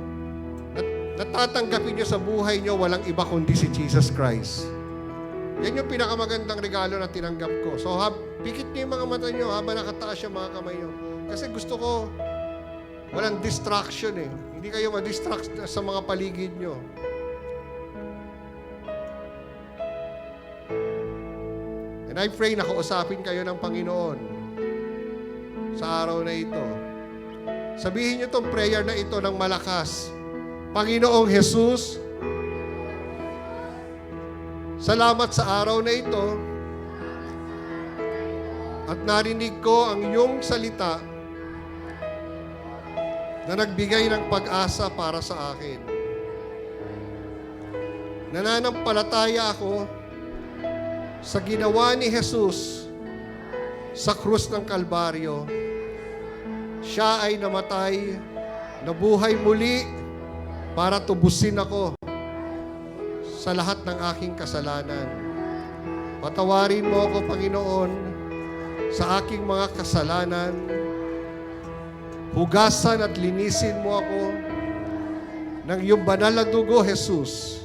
na tatanggapin nyo sa buhay nyo, walang iba kundi si Jesus Christ. Yan yung pinakamagandang regalo na tinanggap ko. So, pikit nyo yung mga mata nyo habang nakataas yung mga kamay nyo. Kasi gusto ko, walang distraction eh. Hindi kayo ma-distract sa mga paligid nyo. And And I pray na kausapin kayo ng Panginoon sa araw na ito. Sabihin niyo itong prayer na ito ng malakas. Panginoong Jesus, salamat sa araw na ito at narinig ko ang iyong salita na nagbigay ng pag-asa para sa akin. Nananampalataya ako sa ginawa ni Jesus sa krus ng Kalbaryo. Siya ay namatay, nabuhay muli para tubusin ako sa lahat ng aking kasalanan. Patawarin mo ako, Panginoon, sa aking mga kasalanan. Hugasan at linisin mo ako ng iyong banal na dugo, Jesus.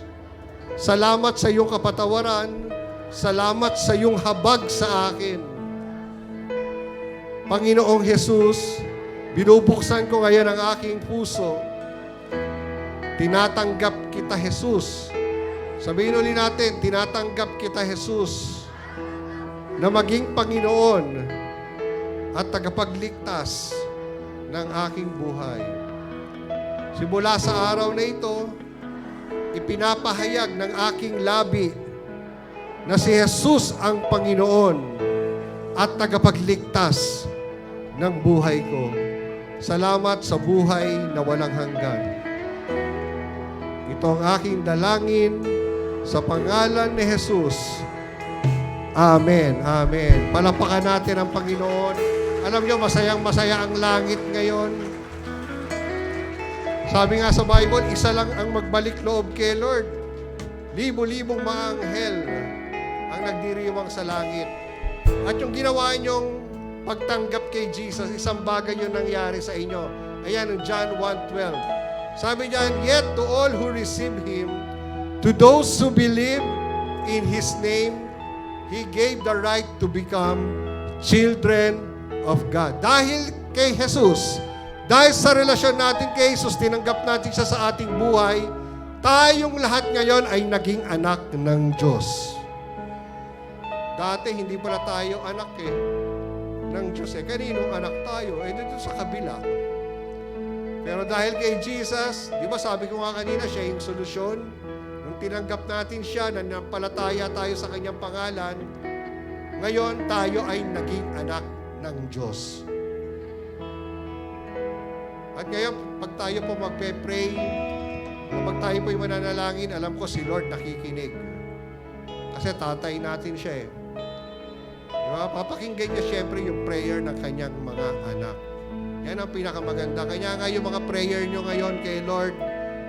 Salamat sa iyong kapatawaran. Salamat sa iyong habag sa akin. Panginoong Jesus, binubuksan ko ngayon ang aking puso. Tinatanggap kita, Jesus. Sabihin ulit natin, tinatanggap kita, Jesus, na maging Panginoon at tagapagligtas ng aking buhay. Simula sa araw na ito, ipinapahayag ng aking labi na si Jesus ang Panginoon at tagapagligtas ng buhay ko. Salamat sa buhay na walang hanggan. Ito ang aking dalangin sa pangalan ni Jesus. Amen. Amen. Palapakan natin ang Panginoon. Alam niyo, masayang-masaya ang langit ngayon. Sabi nga sa Bible, isa lang ang magbalik loob kay Lord. Libo-libong mga anghel ang nagdiriwang sa langit. At yung ginawa niyong pagtanggap kay Jesus, isang bagay yung nangyari sa inyo. Ayan, yung John 1:12. Sabi niyan, yet to all who receive Him, to those who believe in His name, He gave the right to become children of God. Dahil kay Jesus, dahil sa relasyon natin kay Jesus, tinanggap natin siya sa ating buhay, tayong lahat ngayon ay naging anak ng Diyos. Dati, hindi pala tayo anak ng Diyos Kaninong anak tayo? Dito sa kabila. Pero dahil kay Jesus, di ba sabi ko nga kanina, siya yung solusyon. Nung tinanggap natin siya, nanampalataya tayo sa kanyang pangalan, ngayon tayo ay naging anak ng Diyos. At ngayon, pag tayo po magpe-pray, pag tayo po yung mananalangin, alam ko si Lord nakikinig. Kasi tatay natin siya Diba? Papakinggan niya siyempre yung prayer ng kanyang mga anak. Yan ang pinakamaganda. Kanya nga yung mga prayer nyo ngayon kay Lord,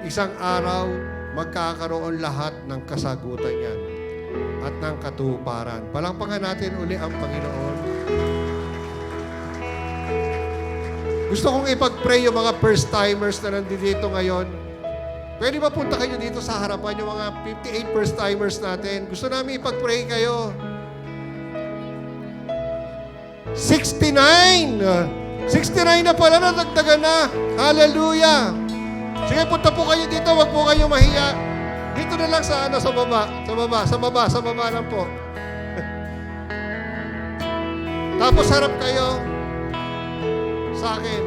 isang araw, magkakaroon lahat ng kasagutan yan at ng katuparan. Palakpakan natin uli ang Panginoon. Gusto kong ipag-pray yung mga first-timers na nandito ngayon. Pwede ba punta kayo dito sa harapan yung mga 58 first-timers natin? Gusto namin ipag-pray kayo. 69 na pala, nadagdagan na. Hallelujah! Sige, punta po kayo dito, wag po kayo mahiya. Dito na lang sa baba lang po. Tapos harap kayo sa akin.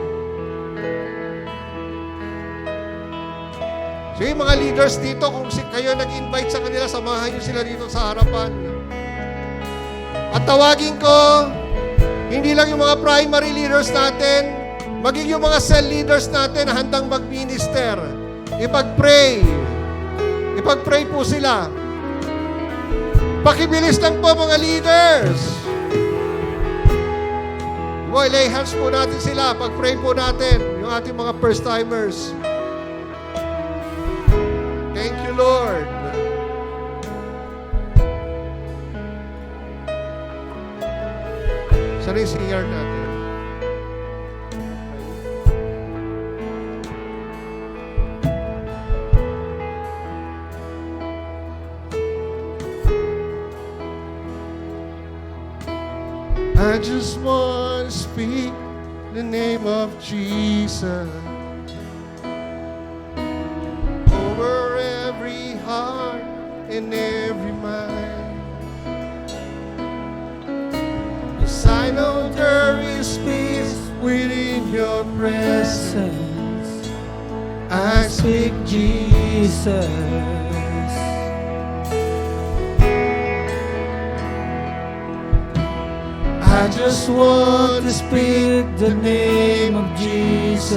Sige, mga leaders dito, kung kayo nag-invite sa kanila, samahan nyo sila dito sa harapan. At tawagin ko, hindi lang yung mga primary leaders natin, maging yung mga cell leaders natin na handang mag-minister. Ipag-pray. Ipag-pray po sila. Pakibilis lang po mga leaders. Boy, lay hands po natin sila. Pag-pray po natin yung ating mga first-timers. Thank you, Lord. Sana yung CR natin. I just want to speak the name of Jesus over every heart and every mind. within your presence. I speak Jesus. I just want to speak the name of Jesus.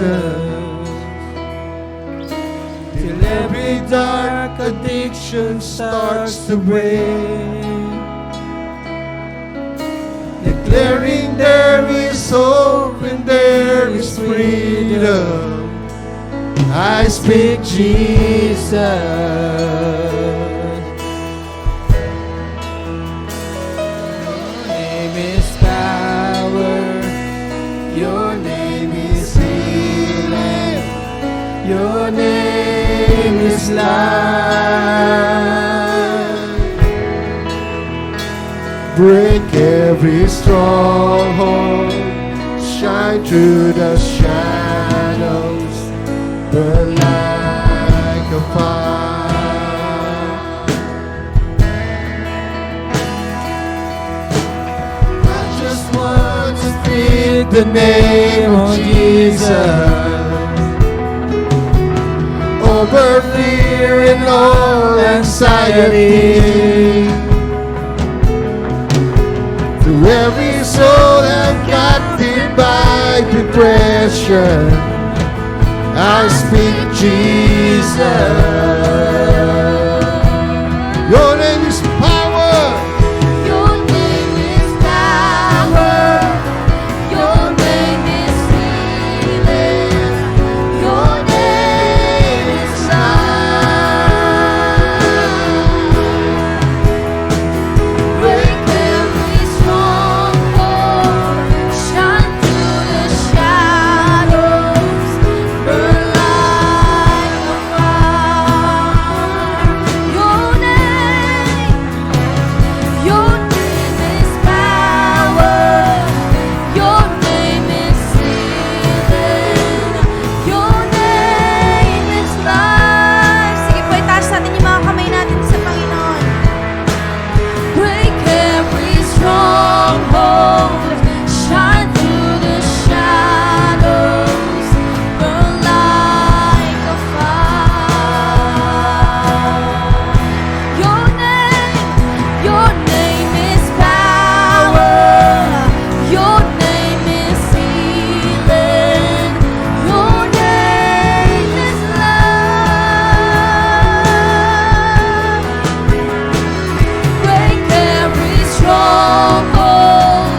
Till every dark addiction starts to break. Declaring there is hope and there is freedom. I speak Jesus. Your name is power. Your name is healing. Your name is life. Break every stronghold, shine through the shadows, burn like a fire. I just want to speak the name of Jesus over fear and all anxiety. To every soul that got hit by depression, I speak Jesus. Your name is power. Your name is power. Your name is healing. Your name is life. Break every stronghold, shine through the shadows, burn like a fire. Your name is power. Your name is healing. Your name is life. Sige po, itaas natin yung mga kamay natin sa Panginoon. Break every stronghold, shine through the shadows, burn like a fire. Your name is power. Your name is healing. Your name is life. Break every stronghold,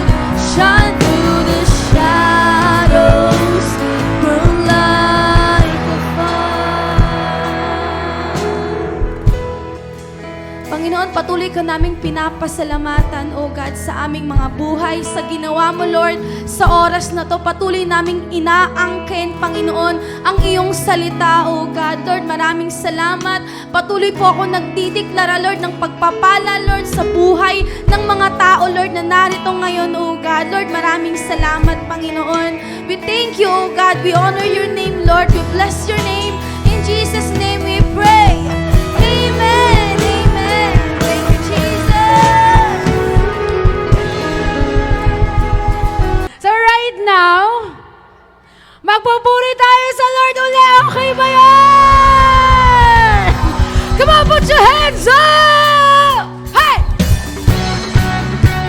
shine through the shadows, burn like a fire. Panginoon, patuloy ka naming pinapasalamatan, O God, sa aming mga buhay, sa ginawa mo, Lord, sa oras na to. Patuloy naming inaangkin, Panginoon, ang iyong salita, O God. Lord, maraming salamat. Patuloy po ako nagdideklara, Lord, ng pagpapala, Lord, sa buhay ng mga tao, Lord, na narito ngayon, O God. Lord, maraming salamat, Panginoon. We thank you, O God. We honor your name, Lord. We bless your name. In Jesus' name we pray. Amen. Amen. Thank you, Jesus. So right now, magpupuri tayo sa Lord uli. Okay ba yan? Come on, put your hands up! Hey!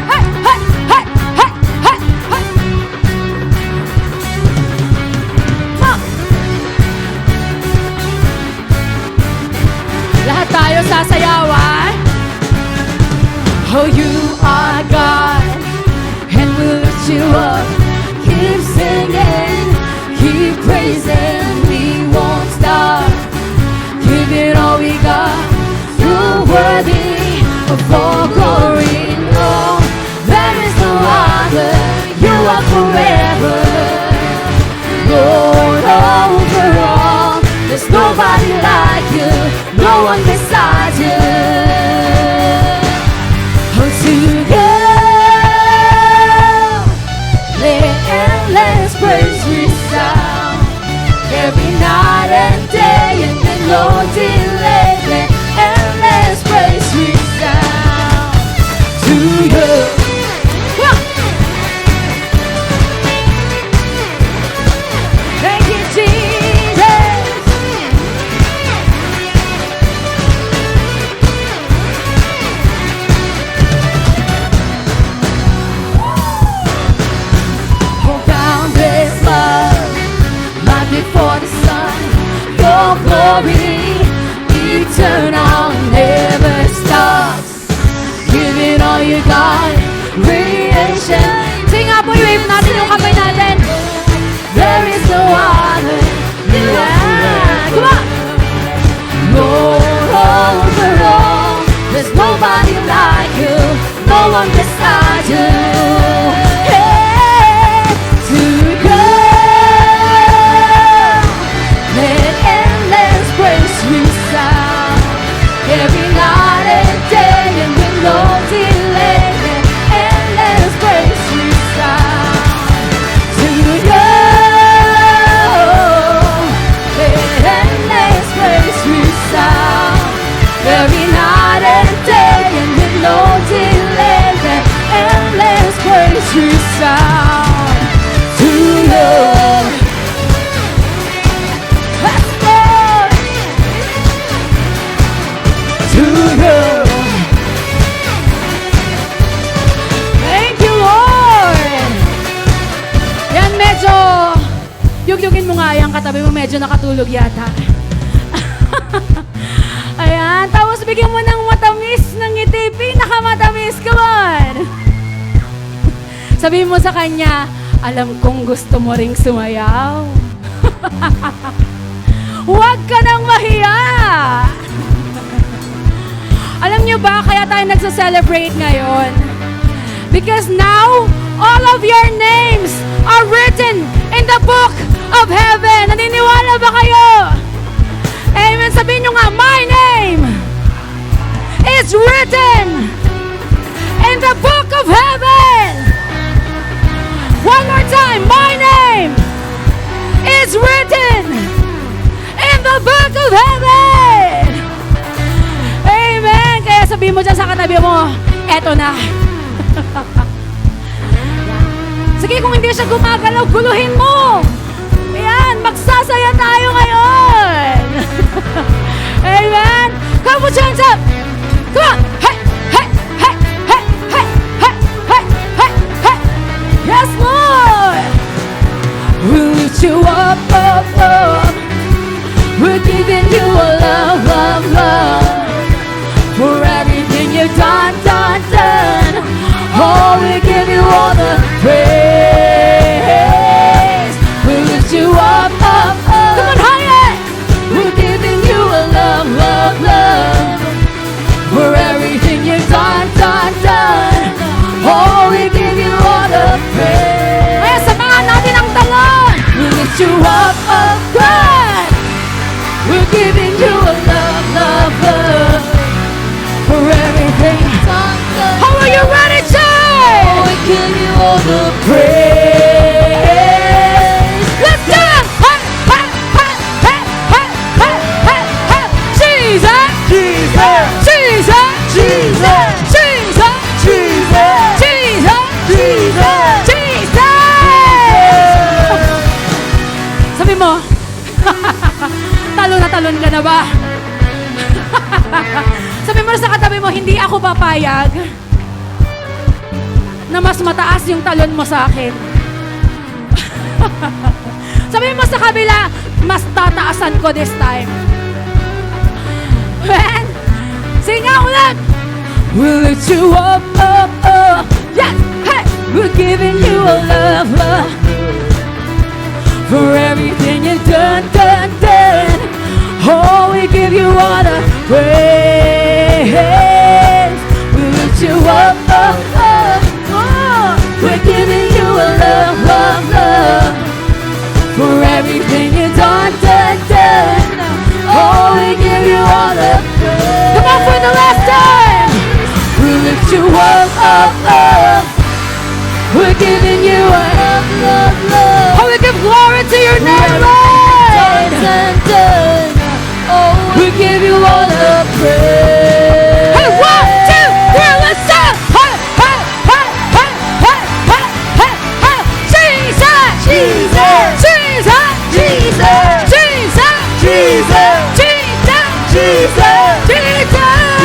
Hey! Hey! Hey! Hey! Hey! Hey! Come on! Lahat tayo sasayawan. Oh, you are God, and we'll lift you up. Keep singing, keep praising, we won't stop. Give it all we got. You're worthy of all glory. No, there is no other. You are forever, Lord over all. There's nobody like you, no one beside you. Oh, together, let endless praise resound every night and day, and then no delay. Let endless praise resound to you. Come on. God, creation. Sige nga po, i-wave natin yung kamay natin. There is no other. Yeah. Come on. Lord over all, there's nobody like you, no one beside you. Hey, to go, let endless praise resound every night and day, and with no delay, let endless praise resound to you. Let endless praise resound every night and day, and with no delay, let endless praise resound to you. Let's go to you. Thank you, Lord. Yan, medyo yugyugin mo nga yung katabi mo, medyo nakatulog yata. Ayan, tapos bigyan mo ng matamis ng ngiti, pinakamatamis, come on! Sabihin mo sa kanya, alam kong gusto mo ring sumayaw. Huwag ka nang mahiya! Alam niyo ba, kaya tayo nagsa-celebrate ngayon? Because now, all of your names are written in the book of heaven. Naniniwala ba kayo? Amen. Sabihin nyo nga, my name is written in the book of heaven. One more time, my name is written in the book of heaven. Amen. Kaya sabihin mo dyan sa katabi mo, eto na. Sige, kung hindi siya gumagalaw, guluhin mo. Ayan, magsasaya tayo ngayon. Amen. Come put your hands up. Come on. Hey, hey, hey, hey, hey, hey, hey, hey, hey. Yes, Lord. We'll lift you up, up, up. We're giving you a love, love, love. For everything you've done, done, done. Oh, we give you all the praise. We'll lift you up, up, up. Come on, higher. We're giving you a love, love, love. For everything you've done, done, done. Oh, we give you all the praise. Kaya samahan natin ang talon. We'll lift you up, up, God. We're giving you a love, love, love. For everything you've done, done. How are you ready, Jay? Oh, we give you all the praise. Let's do it! Hey, hey, hey, hey, hey, hey, hey, hey. Jesus! Jesus! Jesus! Jesus! Jesus! Jesus! Jesus! Jesus! Jesus! Sabi mo, talon na talon ka na ba? Sabi mo sa katabi mo, hindi ako papayag na mas mataas yung talon mo sa akin. Sabi mo sa kabila, mas tataasan ko this time. Man, sing out ulit! We'll lift you up, up, up. Yes, hey! We're giving you a love, love. For everything you've done, done, done. Oh, we give you all the praise. We lift you up, up, up. Oh, we're giving you a love, love, love. For everything you've done, done, done. Oh, we give you all the praise. Come on for the last time. We lift you up, up, up. We're giving you a love, love, love. Oh, we give glory to your name, Lord. Done, done. Oh, we give you all the praise. Hey, 1, 2, 3, let's go. Hey, hey, hey, hey, hey, hey, hey, hey. Jesus, Jesus, Jesus, Jesus, Jesus, Jesus, Jesus, Jesus, Jesus.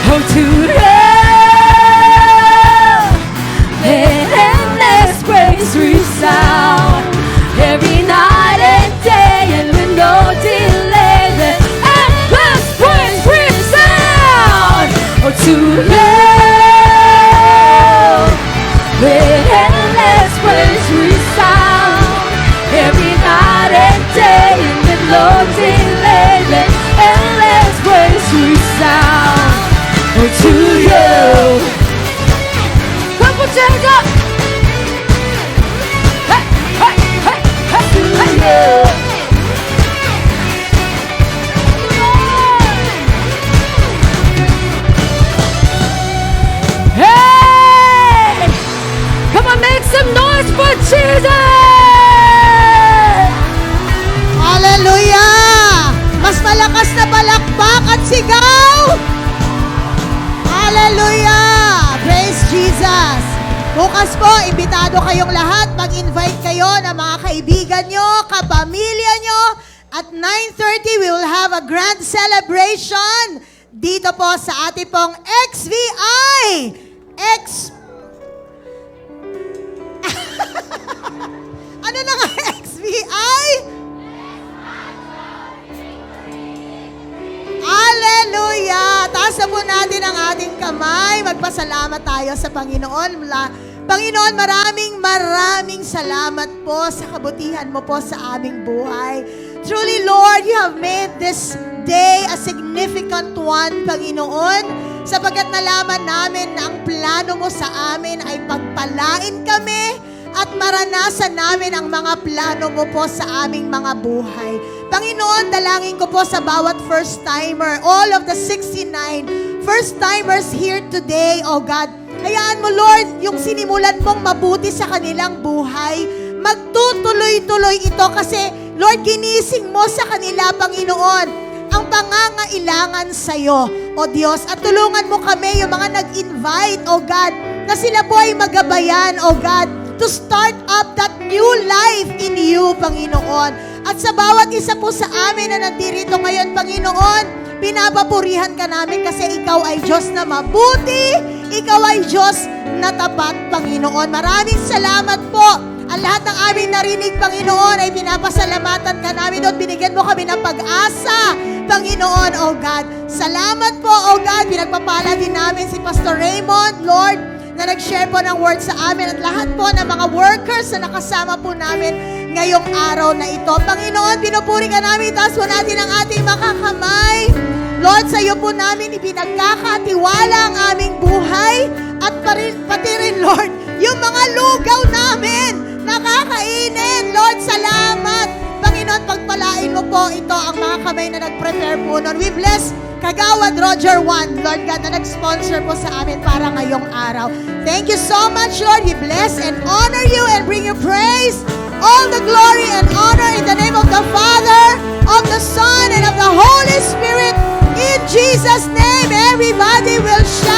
Oh, to hell, let endless praise resound Sigaw! Hallelujah! Praise Jesus! Bukas po, imbitado kayong lahat. Mag-invite kayo ng mga kaibigan nyo, kapamilya nyo. At 9:30, we will have a grand celebration dito po sa ating pong XVI! Ano na nga XVI? Hallelujah! Taas na po natin ang ating kamay. Magpasalamat tayo sa Panginoon. Panginoon, maraming salamat po sa kabutihan mo po sa aming buhay. Truly, Lord, you have made this day a significant one, Panginoon, sapagkat nalaman namin na ang plano mo sa amin ay pagpalain kami at maranasan namin ang mga plano mo po sa aming mga buhay. Panginoon, dalangin ko po sa bawat first-timer, all of the 69 first-timers here today, oh God. Hayaan mo, Lord, yung sinimulan mong mabuti sa kanilang buhay, magtutuloy-tuloy ito kasi, Lord, ginising mo sa kanila, Panginoon, ang pangangailangan sa'yo, O Diyos. At tulungan mo kami, yung mga nag-invite, O God, na sila po ay magabayan, O God, to start up that new life in you, Panginoon. At sa bawat isa po sa amin na nandirito ngayon, Panginoon, pinapapurihan ka namin kasi ikaw ay Diyos na mabuti, ikaw ay Diyos na tapat, Panginoon. Maraming salamat po. Ang lahat ng aming narinig, Panginoon, ay pinapasalamatan ka namin doon. Binigyan mo kami ng pag-asa, Panginoon, O God. Salamat po, O God. Pinagpapala din namin si Pastor Raymond, Lord, na nag-share po ng word sa amin at lahat po ng mga workers na nakasama po namin ngayong araw na ito. Panginoon, pinupuri ka namin. Taas po natin ang ating makakamay. Lord, sa iyo po namin ipinagkakatiwala ang aming buhay at pati rin, Lord, yung mga lugaw namin nakakainin. Lord, salamat. Panginoon, pagpalain mo po ito ang mga kamay na nag-prepare po nun. We bless Kagawad Roger 1, Lord God, na nag-sponsor po sa amin para ngayong araw. Thank you so much, Lord. We bless and honor you and bring you praise, all the glory and honor in the name of the Father, of the Son, and of the Holy Spirit. In Jesus' name, everybody will shout.